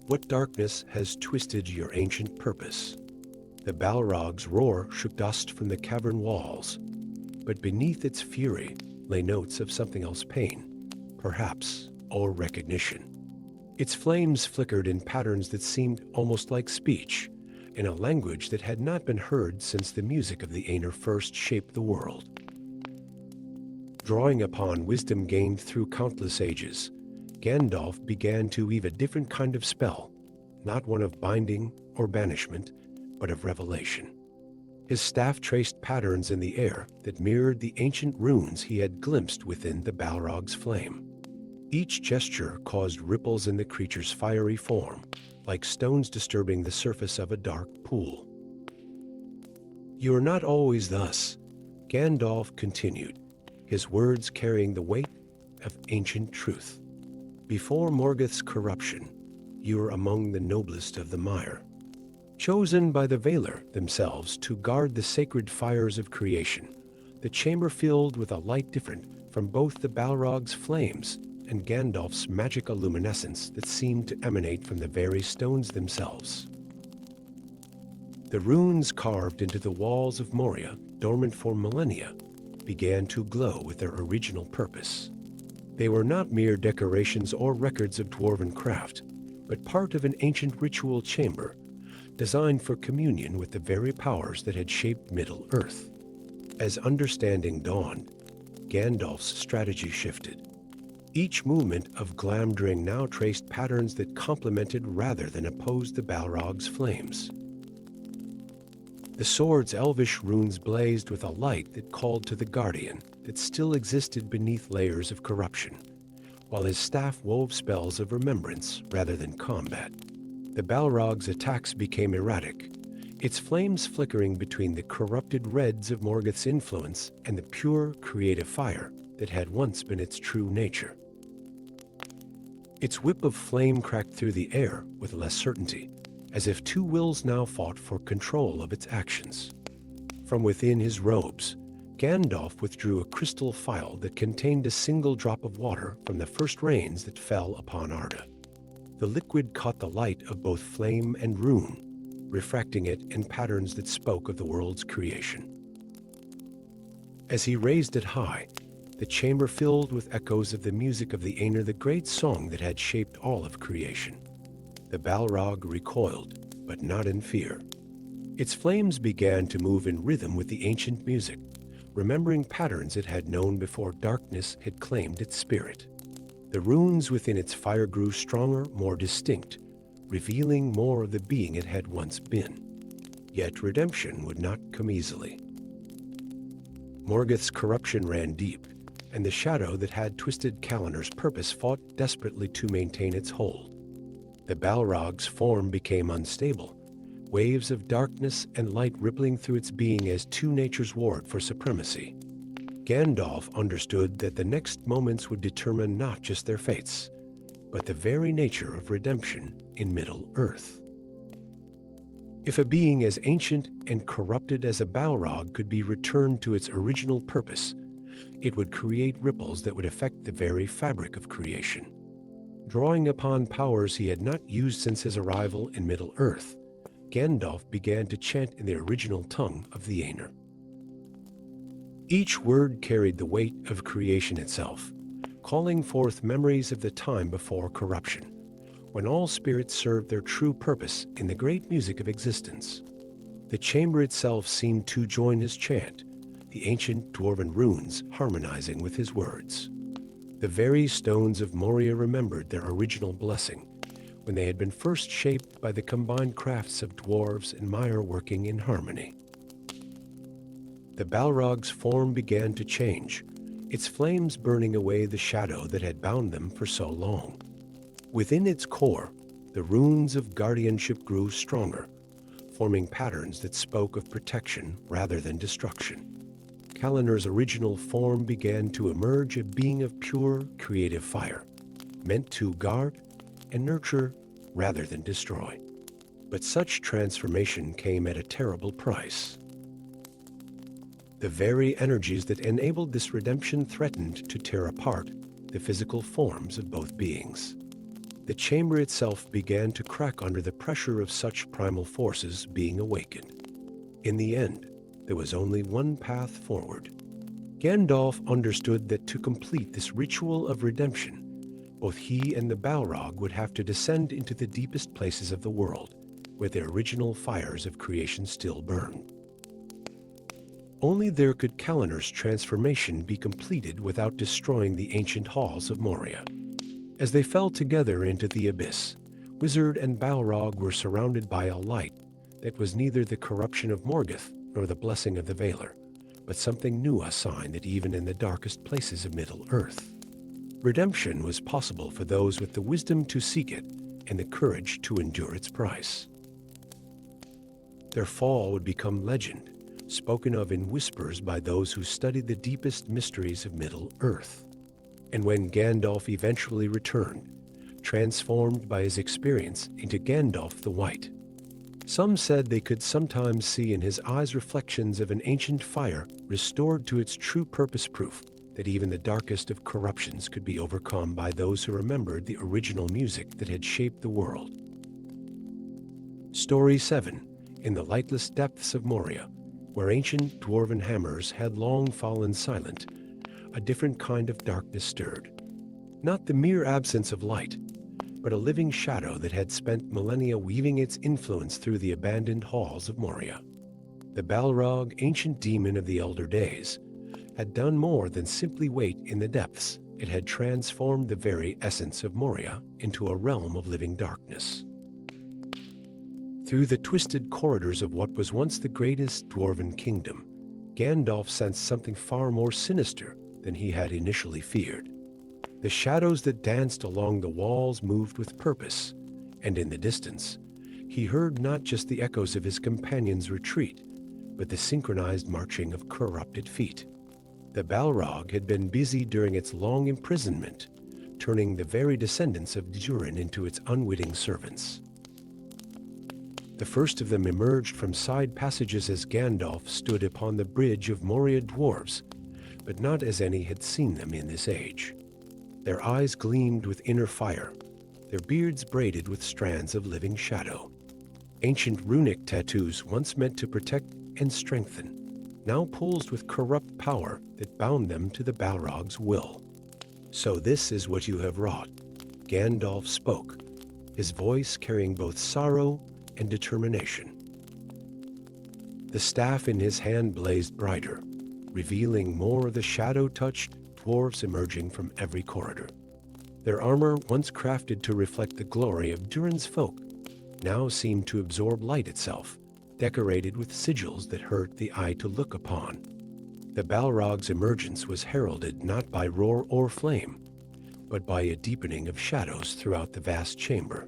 What darkness has twisted your ancient purpose?" The Balrog's roar shook dust from the cavern walls, but beneath its fury lay notes of something else, pain, perhaps, or recognition. Its flames flickered in patterns that seemed almost like speech, in a language that had not been heard since the music of the Aenir first shaped the world. Drawing upon wisdom gained through countless ages, Gandalf began to weave a different kind of spell, not one of binding or banishment, but of revelation. His staff traced patterns in the air that mirrored the ancient runes he had glimpsed within the Balrog's flame. Each gesture caused ripples in the creature's fiery form, like stones disturbing the surface of a dark pool. "You are not always thus," Gandalf continued, his words carrying the weight of ancient truth. "Before Morgoth's corruption, you were among the noblest of the Mire, chosen by the Valar themselves to guard the sacred fires of creation, the chamber filled with a light different from both the Balrog's flames and Gandalf's magical luminescence that seemed to emanate from the very stones themselves. The runes carved into the walls of Moria, dormant for millennia, began to glow with their original purpose. They were not mere decorations or records of dwarven craft, but part of an ancient ritual chamber designed for communion with the very powers that had shaped Middle-earth. As understanding dawned, Gandalf's strategy shifted. Each movement of Glamdring now traced patterns that complemented rather than opposed the Balrog's flames. The sword's elvish runes blazed with a light that called to the guardian that still existed beneath layers of corruption, while his staff wove spells of remembrance rather than combat. The Balrog's attacks became erratic, its flames flickering between the corrupted reds of Morgoth's influence and the pure, creative fire that had once been its true nature. Its whip of flame cracked through the air with less certainty, as if two wills now fought for control of its actions. From within his robes, Gandalf withdrew a crystal phial that contained a single drop of water from the first rains that fell upon Arda. The liquid caught the light of both flame and rune, refracting it in patterns that spoke of the world's creation. As he raised it high, the chamber filled with echoes of the music of the Aenir, the great song that had shaped all of creation. The Balrog recoiled, but not in fear. Its flames began to move in rhythm with the ancient music, remembering patterns it had known before darkness had claimed its spirit. The runes within its fire grew stronger, more distinct, revealing more of the being it had once been. Yet redemption would not come easily. Morgoth's corruption ran deep, and the shadow that had twisted Kalinor's purpose fought desperately to maintain its hold. The Balrog's form became unstable, waves of darkness and light rippling through its being as two natures warred for supremacy. Gandalf understood that the next moments would determine not just their fates, but the very nature of redemption in Middle-earth. If a being as ancient and corrupted as a Balrog could be returned to its original purpose, it would create ripples that would affect the very fabric of creation. Drawing upon powers he had not used since his arrival in Middle-earth, Gandalf began to chant in the original tongue of the Aenir. Each word carried the weight of creation itself, calling forth memories of the time before corruption, when all spirits served their true purpose in the great music of existence. The chamber itself seemed to join his chant, the ancient dwarven runes harmonizing with his words. The very stones of Moria remembered their original blessing, when they had been first shaped by the combined crafts of dwarves and mire working in harmony. The Balrog's form began to change, its flames burning away the shadow that had bound them for so long. Within its core, the runes of guardianship grew stronger, forming patterns that spoke of protection rather than destruction. Kalinor's original form began to emerge, a being of pure, creative fire, meant to guard and nurture rather than destroy. But such transformation came at a terrible price. The very energies that enabled this redemption threatened to tear apart the physical forms of both beings. The chamber itself began to crack under the pressure of such primal forces being awakened. In the end, there was only one path forward. Gandalf understood that to complete this ritual of redemption, both he and the Balrog would have to descend into the deepest places of the world, where the original fires of creation still burned. Only there could Kalinor's transformation be completed without destroying the ancient halls of Moria. As they fell together into the abyss, Wizard and Balrog were surrounded by a light that was neither the corruption of Morgoth nor the blessing of the Valar, but something new, a sign that even in the darkest places of Middle-earth, redemption was possible for those with the wisdom to seek it and the courage to endure its price. Their fall would become legend, spoken of in whispers by those who studied the deepest mysteries of Middle-earth. And when Gandalf eventually returned, transformed by his experience into Gandalf the White, some said they could sometimes see in his eyes reflections of an ancient fire restored to its true purpose, proof that even the darkest of corruptions could be overcome by those who remembered the original music that had shaped the world. Story 7. In the lightless depths of Moria, where ancient dwarven hammers had long fallen silent, a different kind of darkness stirred. Not the mere absence of light, but a living shadow that had spent millennia weaving its influence through the abandoned halls of Moria. The Balrog, ancient demon of the elder days, had done more than simply wait in the depths. It had transformed the very essence of Moria into a realm of living darkness. Through the twisted corridors of what was once the greatest dwarven kingdom, Gandalf sensed something far more sinister than he had initially feared. The shadows that danced along the walls moved with purpose, and in the distance, he heard not just the echoes of his companions' retreat, but the synchronized marching of corrupted feet. The Balrog had been busy during its long imprisonment, turning the very descendants of Durin into its unwitting servants. The first of them emerged from side passages as Gandalf stood upon the bridge of Moria dwarves, but not as any had seen them in this age. Their eyes gleamed with inner fire, their beards braided with strands of living shadow. Ancient runic tattoos once meant to protect and strengthen, now pulsed with corrupt power that bound them to the Balrog's will. "So this is what you have wrought," Gandalf spoke, his voice carrying both sorrow and determination. The staff in his hand blazed brighter, revealing more of the shadow-touched dwarves emerging from every corridor. Their armor, once crafted to reflect the glory of Durin's folk, now seemed to absorb light itself, decorated with sigils that hurt the eye to look upon. The Balrog's emergence was heralded not by roar or flame, but by a deepening of shadows throughout the vast chamber.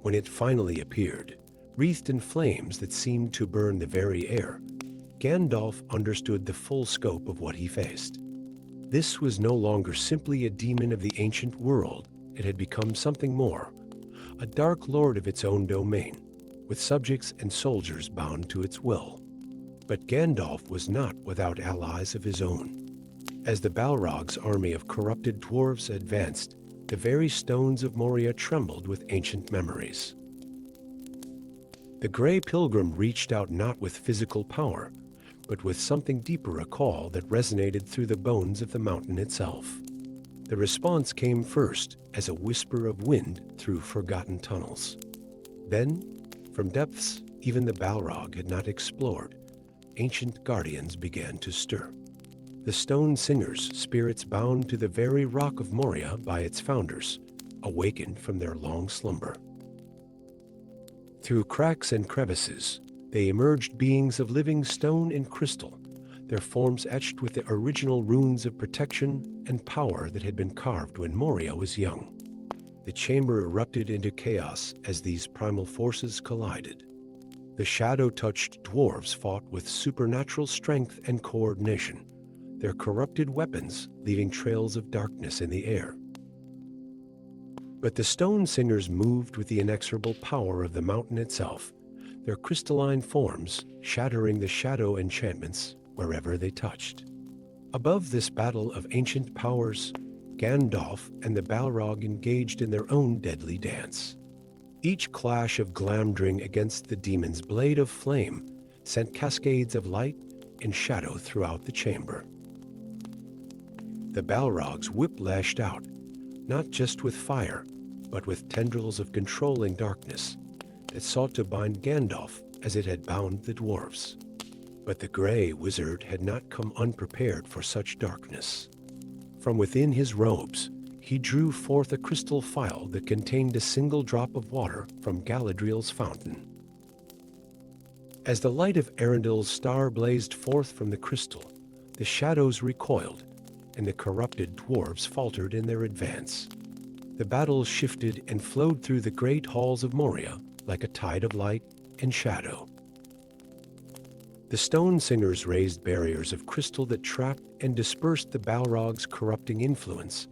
When it finally appeared, wreathed in flames that seemed to burn the very air, Gandalf understood the full scope of what he faced. This was no longer simply a demon of the ancient world. It had become something more, a dark lord of its own domain, with subjects and soldiers bound to its will. But Gandalf was not without allies of his own. As the Balrog's army of corrupted dwarves advanced, the very stones of Moria trembled with ancient memories. The Grey Pilgrim reached out not with physical power, but with something deeper, a call that resonated through the bones of the mountain itself. The response came first as a whisper of wind through forgotten tunnels. Then, from depths even the Balrog had not explored, ancient guardians began to stir. The stone singers, spirits bound to the very rock of Moria by its founders, awakened from their long slumber. Through cracks and crevices, they emerged beings of living stone and crystal, their forms etched with the original runes of protection and power that had been carved when Moria was young. The chamber erupted into chaos as these primal forces collided. The shadow-touched dwarves fought with supernatural strength and coordination, their corrupted weapons leaving trails of darkness in the air. But the stone singers moved with the inexorable power of the mountain itself, their crystalline forms shattering the shadow enchantments wherever they touched. Above this battle of ancient powers, Gandalf and the Balrog engaged in their own deadly dance. Each clash of Glamdring against the demon's blade of flame sent cascades of light and shadow throughout the chamber. The Balrog's whip lashed out, not just with fire, but with tendrils of controlling darkness that sought to bind Gandalf as it had bound the dwarves. But the Grey Wizard had not come unprepared for such darkness. From within his robes, he drew forth a crystal phial that contained a single drop of water from Galadriel's fountain. As the light of Arundel's star blazed forth from the crystal, the shadows recoiled, and the corrupted dwarves faltered in their advance. The battle shifted and flowed through the great halls of Moria like a tide of light and shadow. The stone singers raised barriers of crystal that trapped and dispersed the Balrog's corrupting influence,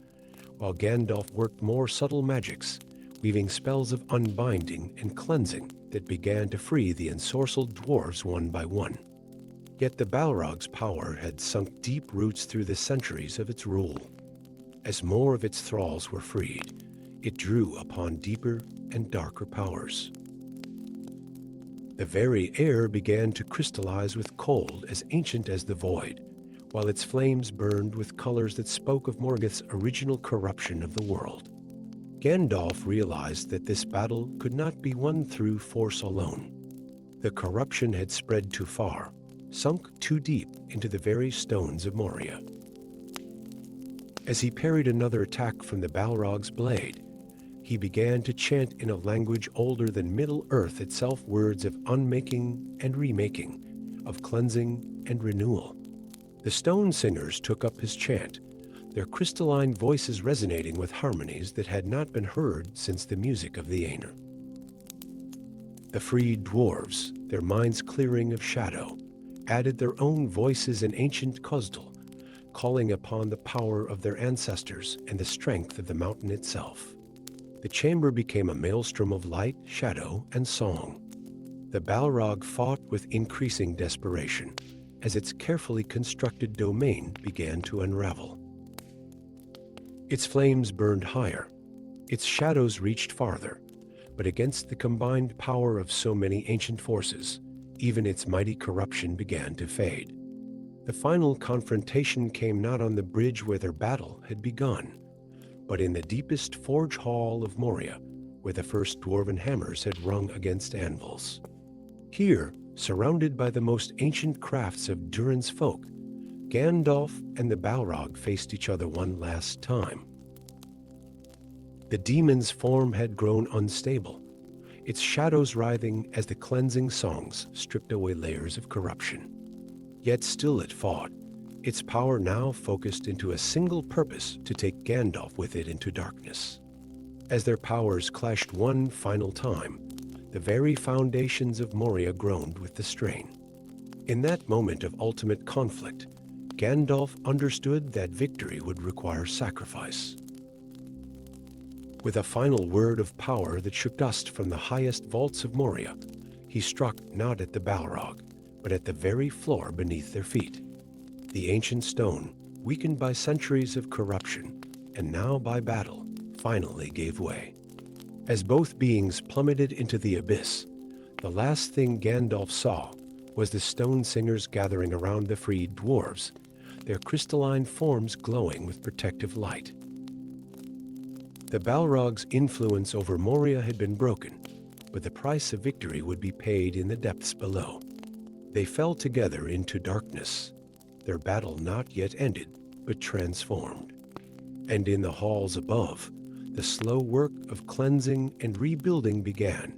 while Gandalf worked more subtle magics, weaving spells of unbinding and cleansing that began to free the ensorcelled dwarves one by one. Yet the Balrog's power had sunk deep roots through the centuries of its rule. As more of its thralls were freed, it drew upon deeper and darker powers. The very air began to crystallize with cold as ancient as the void, while its flames burned with colors that spoke of Morgoth's original corruption of the world. Gandalf realized that this battle could not be won through force alone. The corruption had spread too far, sunk too deep into the very stones of Moria. As he parried another attack from the Balrog's blade, he began to chant in a language older than Middle-earth itself words of unmaking and remaking, of cleansing and renewal. The stone singers took up his chant, their crystalline voices resonating with harmonies that had not been heard since the music of the Aenir. The freed dwarves, their minds clearing of shadow, added their own voices in ancient Khazad-dûm, calling upon the power of their ancestors and the strength of the mountain itself. The chamber became a maelstrom of light, shadow, and song. The Balrog fought with increasing desperation as its carefully constructed domain began to unravel. Its flames burned higher, its shadows reached farther, but against the combined power of so many ancient forces, even its mighty corruption began to fade. The final confrontation came not on the bridge where their battle had begun, but in the deepest forge hall of Moria, where the first dwarven hammers had rung against anvils. Here, surrounded by the most ancient crafts of Durin's folk, Gandalf and the Balrog faced each other one last time. The demon's form had grown unstable, its shadows writhing as the cleansing songs stripped away layers of corruption. Yet still it fought, its power now focused into a single purpose: to take Gandalf with it into darkness. As their powers clashed one final time, the very foundations of Moria groaned with the strain. In that moment of ultimate conflict, Gandalf understood that victory would require sacrifice. With a final word of power that shook dust from the highest vaults of Moria, he struck not at the Balrog, but at the very floor beneath their feet. The ancient stone, weakened by centuries of corruption, and now by battle, finally gave way. As both beings plummeted into the abyss, the last thing Gandalf saw was the stone singers gathering around the freed dwarves, their crystalline forms glowing with protective light. The Balrog's influence over Moria had been broken, but the price of victory would be paid in the depths below. They fell together into darkness, their battle not yet ended, but transformed. And in the halls above, the slow work of cleansing and rebuilding began,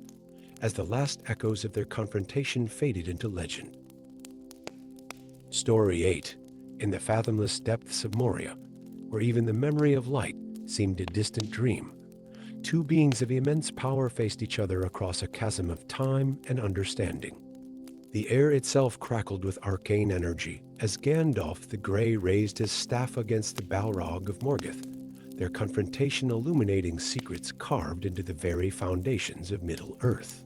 as the last echoes of their confrontation faded into legend. Story 8. In the fathomless depths of Moria, where even the memory of light seemed a distant dream, two beings of immense power faced each other across a chasm of time and understanding. The air itself crackled with arcane energy as Gandalf the Grey raised his staff against the Balrog of Morgoth, their confrontation illuminating secrets carved into the very foundations of Middle-earth.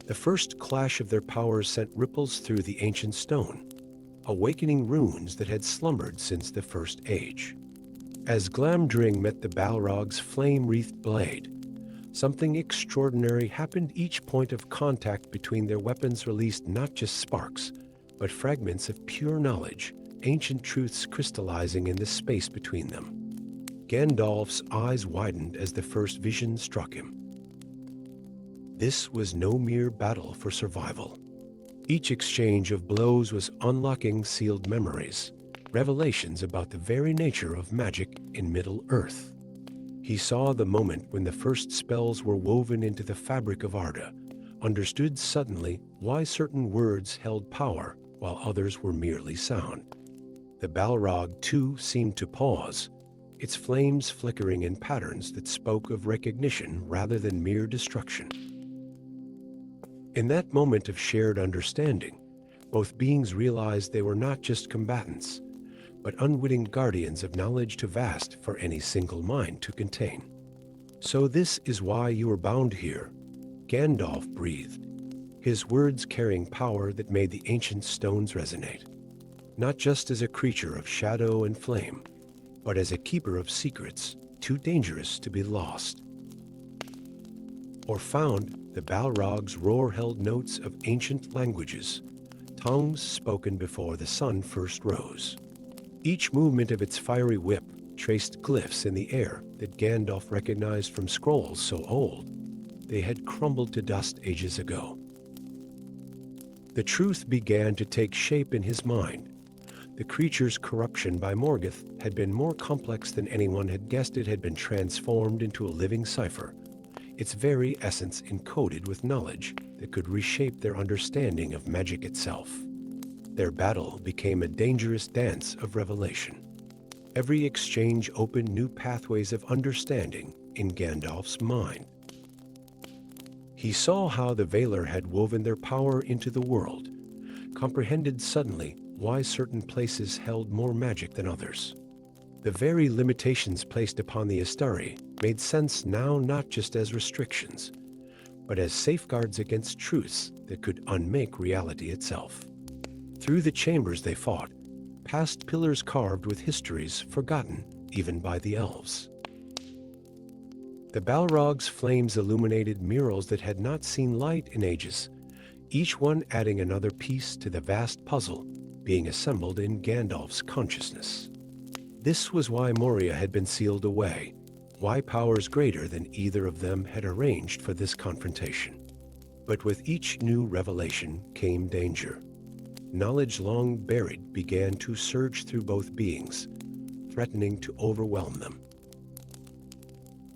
The first clash of their powers sent ripples through the ancient stone, awakening runes that had slumbered since the First Age. As Glamdring met the Balrog's flame-wreathed blade, something extraordinary happened. Each point of contact between their weapons released not just sparks, but fragments of pure knowledge, ancient truths crystallizing in the space between them. Gandalf's eyes widened as the first vision struck him. This was no mere battle for survival. Each exchange of blows was unlocking sealed memories, revelations about the very nature of magic in Middle-earth. He saw the moment when the first spells were woven into the fabric of Arda, understood suddenly why certain words held power while others were merely sound. The Balrog, too, seemed to pause, its flames flickering in patterns that spoke of recognition rather than mere destruction. In that moment of shared understanding, both beings realized they were not just combatants, but unwitting guardians of knowledge too vast for any single mind to contain. "So this is why you were bound here," Gandalf breathed, his words carrying power that made the ancient stones resonate. Not just as a creature of shadow and flame, but as a keeper of secrets too dangerous to be lost or found. The Balrog's roar held notes of ancient languages, tongues spoken before the sun first rose. Each movement of its fiery whip traced glyphs in the air that Gandalf recognized from scrolls so old they had crumbled to dust ages ago. The truth began to take shape in his mind. The creature's corruption by Morgoth had been more complex than anyone had guessed. It had been transformed into a living cipher, its very essence encoded with knowledge that could reshape their understanding of magic itself. Their battle became a dangerous dance of revelation. Every exchange opened new pathways of understanding in Gandalf's mind. He saw how the Valar had woven their power into the world, comprehended suddenly why certain places held more magic than others. The very limitations placed upon the Storie made sense now, not just as restrictions, but as safeguards against truths that could unmake reality itself. Through the chambers they fought, past pillars carved with histories forgotten even by the elves. The Balrog's flames illuminated murals that had not seen light in ages, each one adding another piece to the vast puzzle being assembled in Gandalf's consciousness. This was why Moria had been sealed away, why powers greater than either of them had arranged for this confrontation. But with each new revelation came danger. Knowledge long buried began to surge through both beings, threatening to overwhelm them.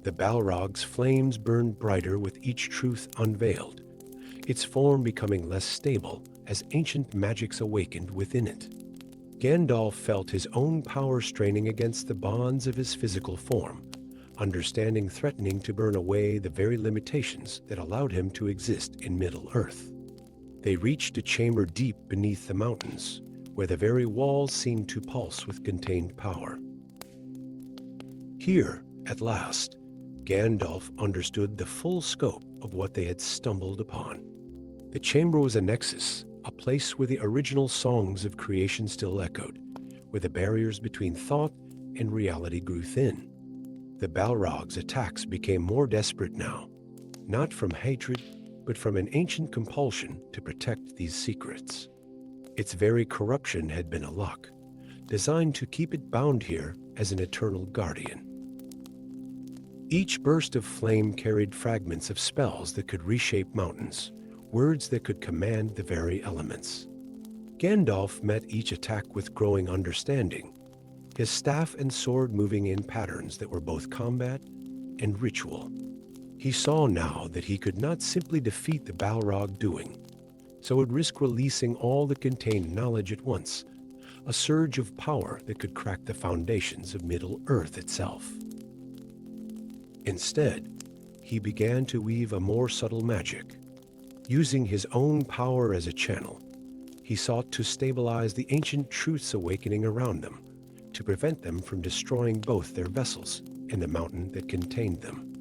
The Balrog's flames burned brighter with each truth unveiled, its form becoming less stable as ancient magics awakened within it. Gandalf felt his own power straining against the bonds of his physical form, understanding threatening to burn away the very limitations that allowed him to exist in Middle-earth. They reached a chamber deep beneath the mountains, where the very walls seemed to pulse with contained power. Here, at last, Gandalf understood the full scope of what they had stumbled upon. The chamber was a nexus, a place where the original songs of creation still echoed, where the barriers between thought and reality grew thin. The Balrog's attacks became more desperate now, not from hatred, but from an ancient compulsion to protect these secrets. Its very corruption had been a lock, designed to keep it bound here as an eternal guardian. Each burst of flame carried fragments of spells that could reshape mountains, words that could command the very elements. Gandalf met each attack with growing understanding, his staff and sword moving in patterns that were both combat and ritual. He saw now that he could not simply defeat the Balrog doing, so would risk releasing all the contained knowledge at once, a surge of power that could crack the foundations of Middle-earth itself. Instead, he began to weave a more subtle magic. Using his own power as a channel, he sought to stabilize the ancient truths awakening around them, to prevent them from destroying both their vessels and the mountain that contained them.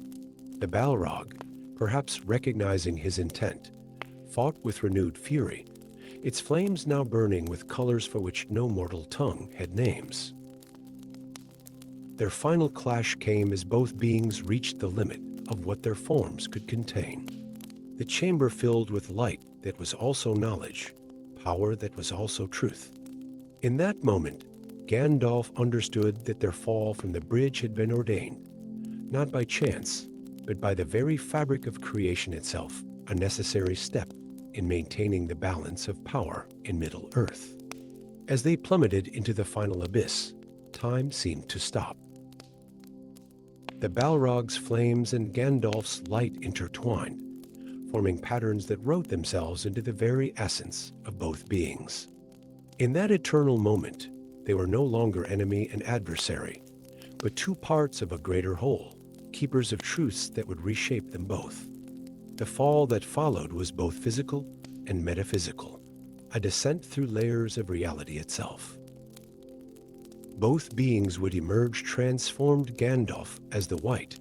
The Balrog, perhaps recognizing his intent, fought with renewed fury, its flames now burning with colors for which no mortal tongue had names. Their final clash came as both beings reached the limit of what their forms could contain. The chamber filled with light that was also knowledge, power that was also truth. In that moment, Gandalf understood that their fall from the bridge had been ordained, not by chance, but by the very fabric of creation itself, a necessary step in maintaining the balance of power in Middle-earth. As they plummeted into the final abyss, time seemed to stop. The Balrog's flames and Gandalf's light intertwined, forming patterns that wrote themselves into the very essence of both beings. In that eternal moment, they were no longer enemy and adversary, but two parts of a greater whole, keepers of truths that would reshape them both. The fall that followed was both physical and metaphysical, a descent through layers of reality itself. Both beings would emerge transformed, Gandalf as the White,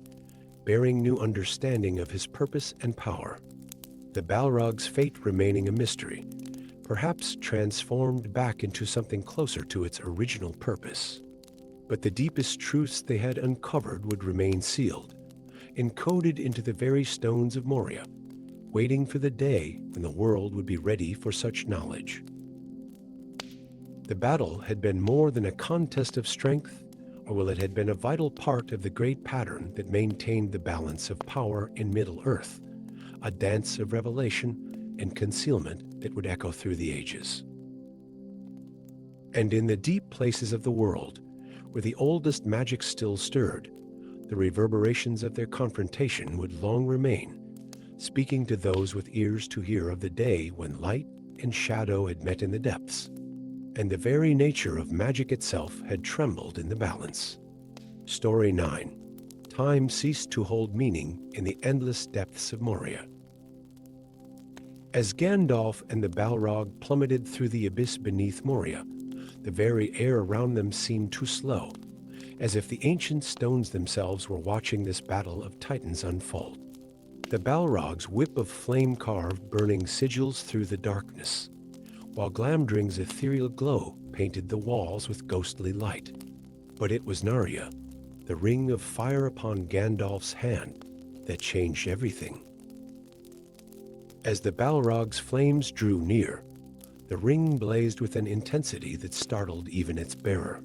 bearing new understanding of his purpose and power. The Balrog's fate remaining a mystery, perhaps transformed back into something closer to its original purpose. But the deepest truths they had uncovered would remain sealed, encoded into the very stones of Moria, waiting for the day when the world would be ready for such knowledge. The battle had been more than a contest of strength, or will it had been a vital part of the great pattern that maintained the balance of power in Middle-earth, a dance of revelation and concealment that would echo through the ages. And in the deep places of the world, where the oldest magic still stirred, the reverberations of their confrontation would long remain, speaking to those with ears to hear of the day when light and shadow had met in the depths, and the very nature of magic itself had trembled in the balance. Story 9. Time ceased to hold meaning in the endless depths of Moria. As Gandalf and the Balrog plummeted through the abyss beneath Moria, the very air around them seemed too slow, as if the ancient stones themselves were watching this battle of titans unfold. The Balrog's whip of flame carved burning sigils through the darkness, while Glamdring's ethereal glow painted the walls with ghostly light. But it was Narya, the ring of fire upon Gandalf's hand, that changed everything. As the Balrog's flames drew near, the ring blazed with an intensity that startled even its bearer.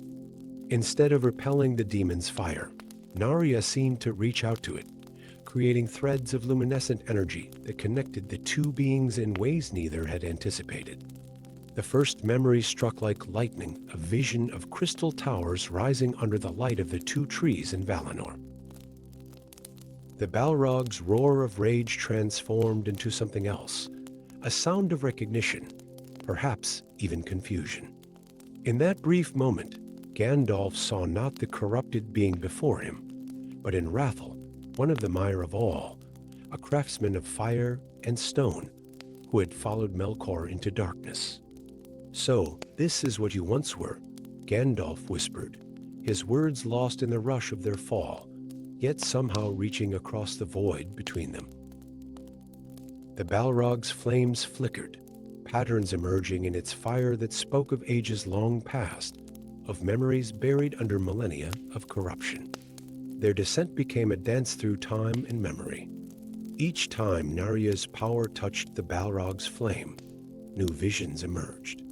Instead of repelling the demon's fire, Narya seemed to reach out to it, creating threads of luminescent energy that connected the two beings in ways neither had anticipated. The first memory struck like lightning, a vision of crystal towers rising under the light of the two trees in Valinor. The Balrog's roar of rage transformed into something else, a sound of recognition, perhaps even confusion. In that brief moment, Gandalf saw not the corrupted being before him, but in Rathel, one of the Mire of all, a craftsman of fire and stone, who had followed Melkor into darkness. "So, this is what you once were," Gandalf whispered, his words lost in the rush of their fall, yet somehow reaching across the void between them. The Balrog's flames flickered, patterns emerging in its fire that spoke of ages long past, of memories buried under millennia of corruption. Their descent became a dance through time and memory. Each time Narya's power touched the Balrog's flame, new visions emerged.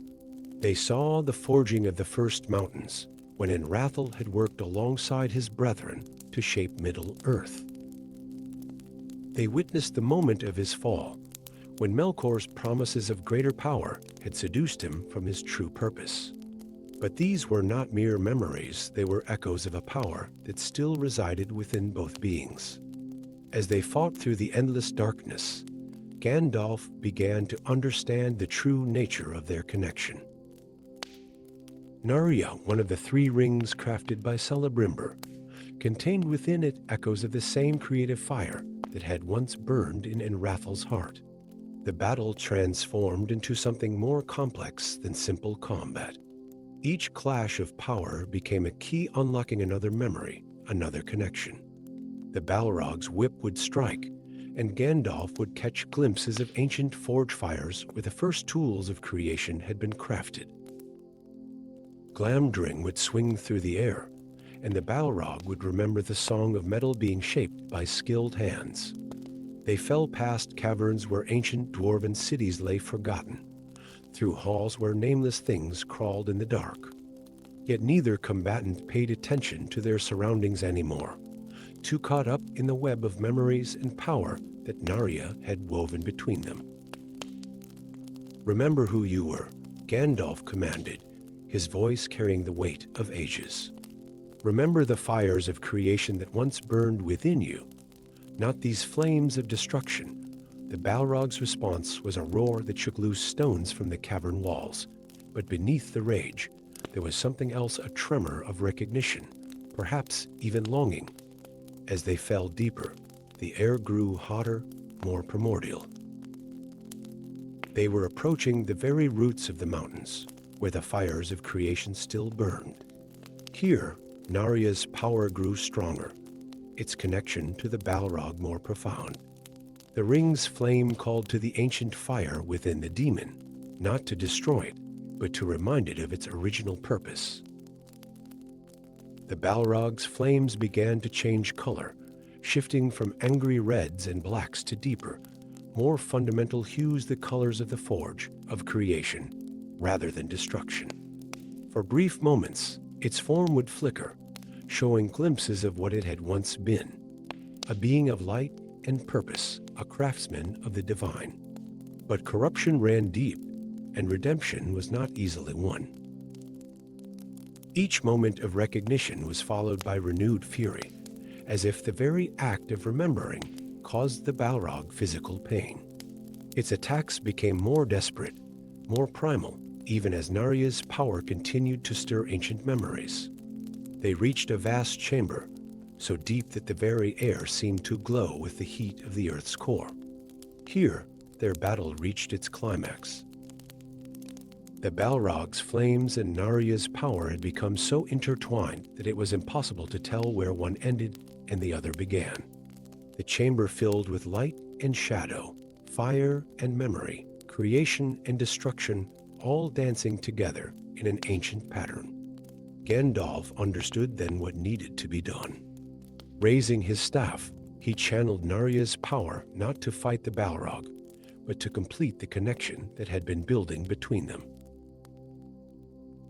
They saw the forging of the first mountains, when Rathel had worked alongside his brethren to shape Middle-earth. They witnessed the moment of his fall, when Melkor's promises of greater power had seduced him from his true purpose. But these were not mere memories, they were echoes of a power that still resided within both beings. As they fought through the endless darkness, Gandalf began to understand the true nature of their connection. Narya, one of the three rings crafted by Celebrimbor, contained within it echoes of the same creative fire that had once burned in Rathel's heart. The battle transformed into something more complex than simple combat. Each clash of power became a key unlocking another memory, another connection. The Balrog's whip would strike, and Gandalf would catch glimpses of ancient forge fires where the first tools of creation had been crafted. Glamdring would swing through the air, and the Balrog would remember the song of metal being shaped by skilled hands. They fell past caverns where ancient dwarven cities lay forgotten, through halls where nameless things crawled in the dark. Yet neither combatant paid attention to their surroundings anymore, too caught up in the web of memories and power that Narya had woven between them. "Remember who you were," Gandalf commanded, his voice carrying the weight of ages. "Remember the fires of creation that once burned within you, not these flames of destruction." The Balrog's response was a roar that shook loose stones from the cavern walls, but beneath the rage, there was something else, a tremor of recognition, perhaps even longing. As they fell deeper, the air grew hotter, more primordial. They were approaching the very roots of the mountains, where the fires of creation still burned. Here, Narya's power grew stronger, its connection to the Balrog more profound. The ring's flame called to the ancient fire within the demon, not to destroy it, but to remind it of its original purpose. The Balrog's flames began to change color, shifting from angry reds and blacks to deeper, more fundamental hues, the colors of the forge, of creation, rather than destruction. For brief moments, its form would flicker, showing glimpses of what it had once been, a being of light and purpose, a craftsman of the divine. But corruption ran deep, and redemption was not easily won. Each moment of recognition was followed by renewed fury, as if the very act of remembering caused the Balrog physical pain. Its attacks became more desperate, more primal, even as Narya's power continued to stir ancient memories. They reached a vast chamber, so deep that the very air seemed to glow with the heat of the Earth's core. Here, their battle reached its climax. The Balrog's flames and Narya's power had become so intertwined that it was impossible to tell where one ended and the other began. The chamber filled with light and shadow, fire and memory, creation and destruction, all dancing together in an ancient pattern. Gandalf understood then what needed to be done. Raising his staff, he channeled Narya's power not to fight the Balrog, but to complete the connection that had been building between them.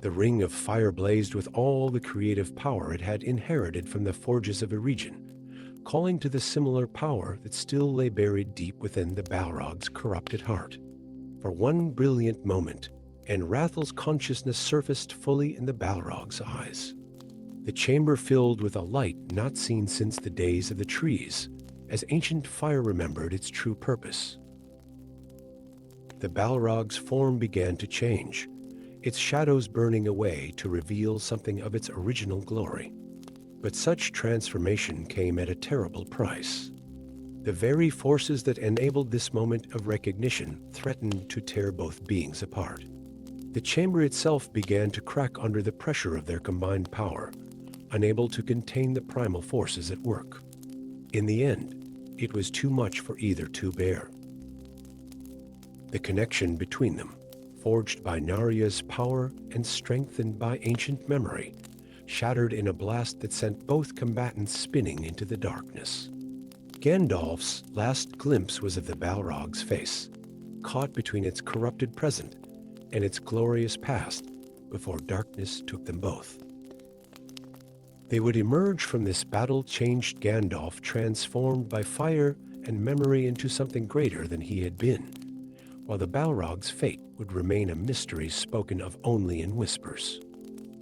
The ring of fire blazed with all the creative power it had inherited from the forges of a region, calling to the similar power that still lay buried deep within the Balrog's corrupted heart. For one brilliant moment, and Rathel's consciousness surfaced fully in the Balrog's eyes. The chamber filled with a light not seen since the days of the trees, as ancient fire remembered its true purpose. The Balrog's form began to change, its shadows burning away to reveal something of its original glory. But such transformation came at a terrible price. The very forces that enabled this moment of recognition threatened to tear both beings apart. The chamber itself began to crack under the pressure of their combined power, unable to contain the primal forces at work. In the end, it was too much for either to bear. The connection between them, forged by Narya's power and strengthened by ancient memory, shattered in a blast that sent both combatants spinning into the darkness. Gandalf's last glimpse was of the Balrog's face, caught between its corrupted present and its glorious past, before darkness took them both. They would emerge from this battle-changed Gandalf, transformed by fire and memory into something greater than he had been, while the Balrog's fate would remain a mystery spoken of only in whispers.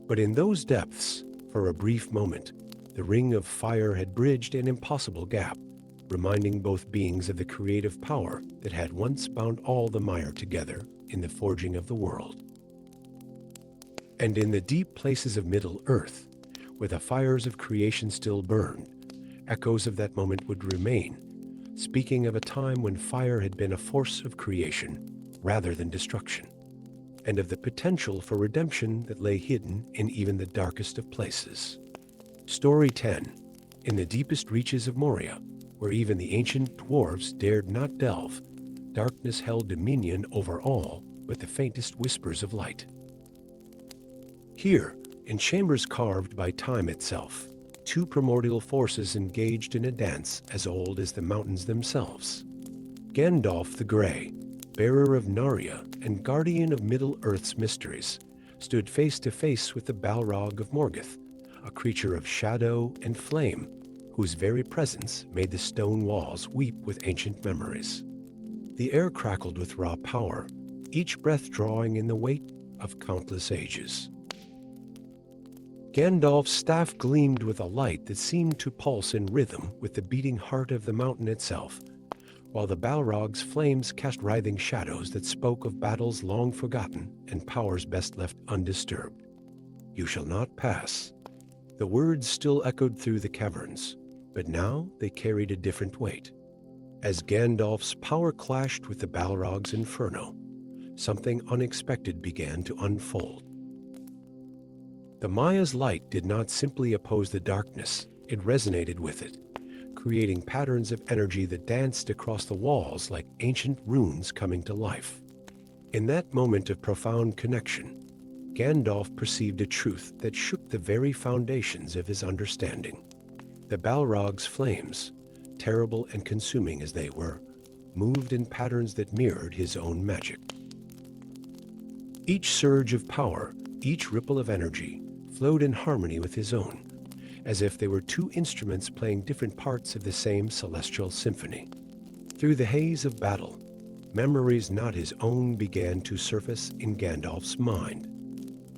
But in those depths, for a brief moment, the ring of fire had bridged an impossible gap, reminding both beings of the creative power that had once bound all the mire together in the forging of the world. And in the deep places of Middle-earth, where the fires of creation still burned, echoes of that moment would remain, speaking of a time when fire had been a force of creation rather than destruction, and of the potential for redemption that lay hidden in even the darkest of places. Story 10. In the deepest reaches of Moria, where even the ancient dwarves dared not delve, darkness held dominion over all but the faintest whispers of light. Here, in chambers carved by time itself, two primordial forces engaged in a dance as old as the mountains themselves. Gandalf the Grey, bearer of Narya and guardian of Middle-earth's mysteries, stood face to face with the Balrog of Morgoth, a creature of shadow and flame, whose very presence made the stone walls weep with ancient memories. The air crackled with raw power, each breath drawing in the weight of countless ages. Gandalf's staff gleamed with a light that seemed to pulse in rhythm with the beating heart of the mountain itself, while the Balrog's flames cast writhing shadows that spoke of battles long forgotten and powers best left undisturbed. "You shall not pass." The words still echoed through the caverns, but now they carried a different weight. As Gandalf's power clashed with the Balrog's inferno, something unexpected began to unfold. The Maya's light did not simply oppose the darkness, it resonated with it, creating patterns of energy that danced across the walls like ancient runes coming to life. In that moment of profound connection, Gandalf perceived a truth that shook the very foundations of his understanding. The Balrog's flames, terrible and consuming as they were, moved in patterns that mirrored his own magic. Each surge of power, each ripple of energy, flowed in harmony with his own, as if they were two instruments playing different parts of the same celestial symphony. Through the haze of battle, memories not his own began to surface in Gandalf's mind.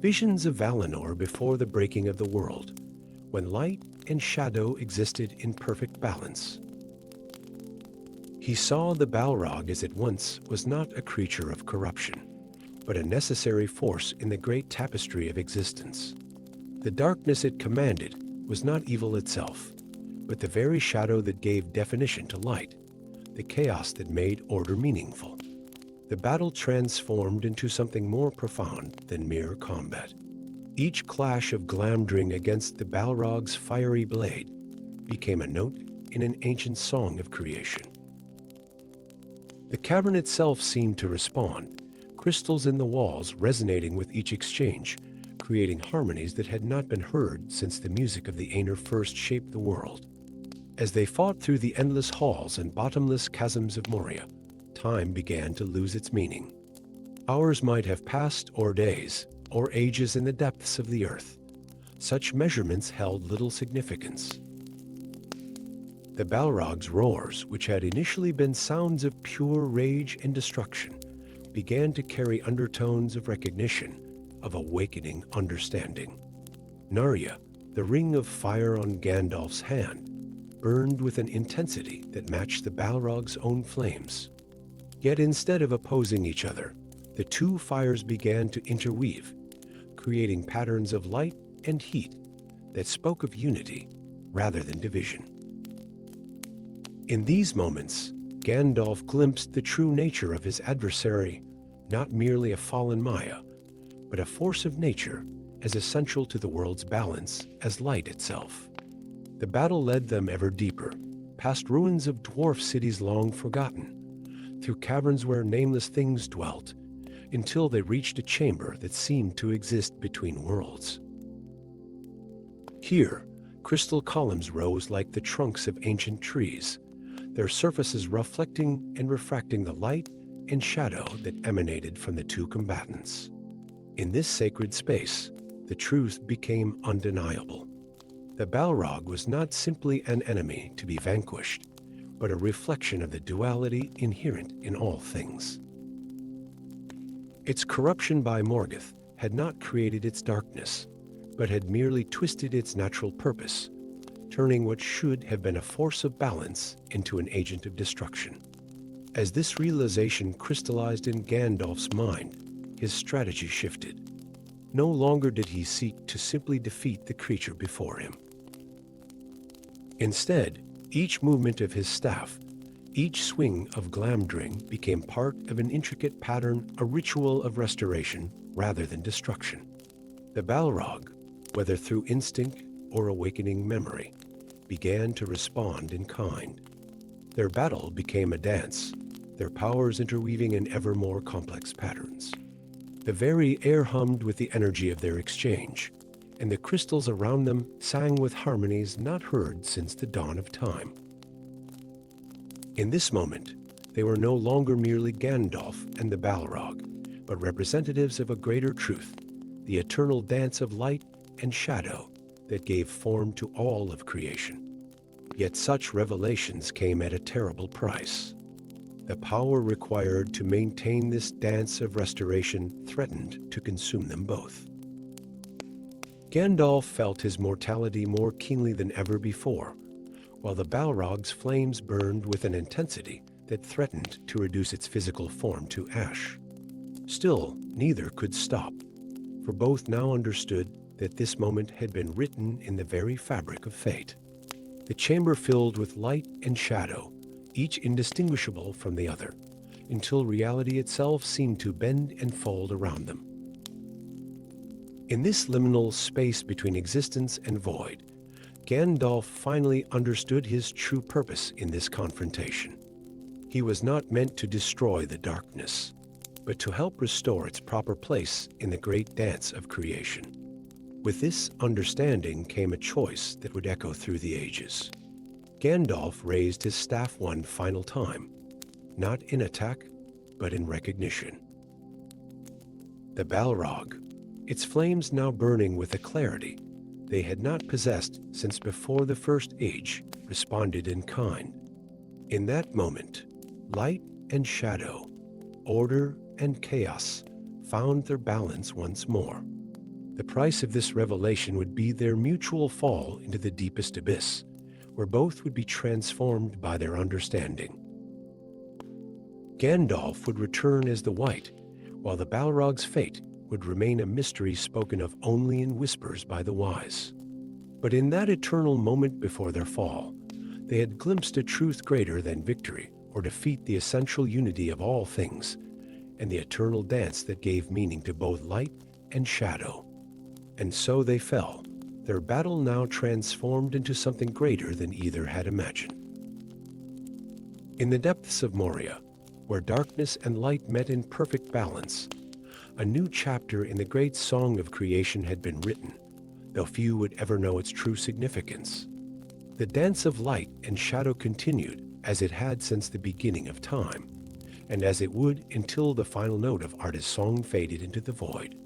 Visions of Valinor before the breaking of the world, when light and shadow existed in perfect balance. He saw the Balrog as it once was not a creature of corruption, but a necessary force in the great tapestry of existence. The darkness it commanded was not evil itself, but the very shadow that gave definition to light, the chaos that made order meaningful. The battle transformed into something more profound than mere combat. Each clash of Glamdring against the Balrog's fiery blade became a note in an ancient song of creation. The cavern itself seemed to respond, crystals in the walls resonating with each exchange, creating harmonies that had not been heard since the music of the Aenir first shaped the world. As they fought through the endless halls and bottomless chasms of Moria, time began to lose its meaning. Hours might have passed, or days, or ages in the depths of the earth. Such measurements held little significance. The Balrog's roars, which had initially been sounds of pure rage and destruction, began to carry undertones of recognition, of awakening understanding. Narya, the ring of fire on Gandalf's hand, burned with an intensity that matched the Balrog's own flames. Yet instead of opposing each other, the two fires began to interweave, creating patterns of light and heat that spoke of unity rather than division. In these moments, Gandalf glimpsed the true nature of his adversary, not merely a fallen Maya, but a force of nature as essential to the world's balance as light itself. The battle led them ever deeper, past ruins of dwarf cities long forgotten, through caverns where nameless things dwelt, until they reached a chamber that seemed to exist between worlds. Here, crystal columns rose like the trunks of ancient trees, their surfaces reflecting and refracting the light and shadow that emanated from the two combatants. In this sacred space, the truth became undeniable. The Balrog was not simply an enemy to be vanquished, but a reflection of the duality inherent in all things. Its corruption by Morgoth had not created its darkness, but had merely twisted its natural purpose, turning what should have been a force of balance into an agent of destruction. As this realization crystallized in Gandalf's mind, his strategy shifted. No longer did he seek to simply defeat the creature before him. Instead, each movement of his staff, each swing of Glamdring became part of an intricate pattern, a ritual of restoration rather than destruction. The Balrog, whether through instinct or awakening memory, began to respond in kind. Their battle became a dance, their powers interweaving in ever more complex patterns. The very air hummed with the energy of their exchange, and the crystals around them sang with harmonies not heard since the dawn of time. In this moment, they were no longer merely Gandalf and the Balrog, but representatives of a greater truth, the eternal dance of light and shadow that gave form to all of creation. Yet such revelations came at a terrible price. The power required to maintain this dance of restoration threatened to consume them both. Gandalf felt his mortality more keenly than ever before, while the Balrog's flames burned with an intensity that threatened to reduce its physical form to ash. Still, neither could stop, for both now understood that this moment had been written in the very fabric of fate. The chamber filled with light and shadow, each indistinguishable from the other, until reality itself seemed to bend and fold around them. In this liminal space between existence and void, Gandalf finally understood his true purpose in this confrontation. He was not meant to destroy the darkness, but to help restore its proper place in the great dance of creation. With this understanding came a choice that would echo through the ages. Gandalf raised his staff one final time, not in attack, but in recognition. The Balrog, its flames now burning with a clarity they had not possessed since before the First Age, responded in kind. In that moment, light and shadow, order and chaos found their balance once more. The price of this revelation would be their mutual fall into the deepest abyss, where both would be transformed by their understanding. Gandalf would return as the White, while the Balrog's fate would remain a mystery spoken of only in whispers by the wise. But in that eternal moment before their fall, they had glimpsed a truth greater than victory or defeat, the essential unity of all things, and the eternal dance that gave meaning to both light and shadow. And so they fell, their battle now transformed into something greater than either had imagined. In the depths of Moria, where darkness and light met in perfect balance, a new chapter in the great song of creation had been written, though few would ever know its true significance. The dance of light and shadow continued as it had since the beginning of time, and as it would until the final note of Arda's song faded into the void.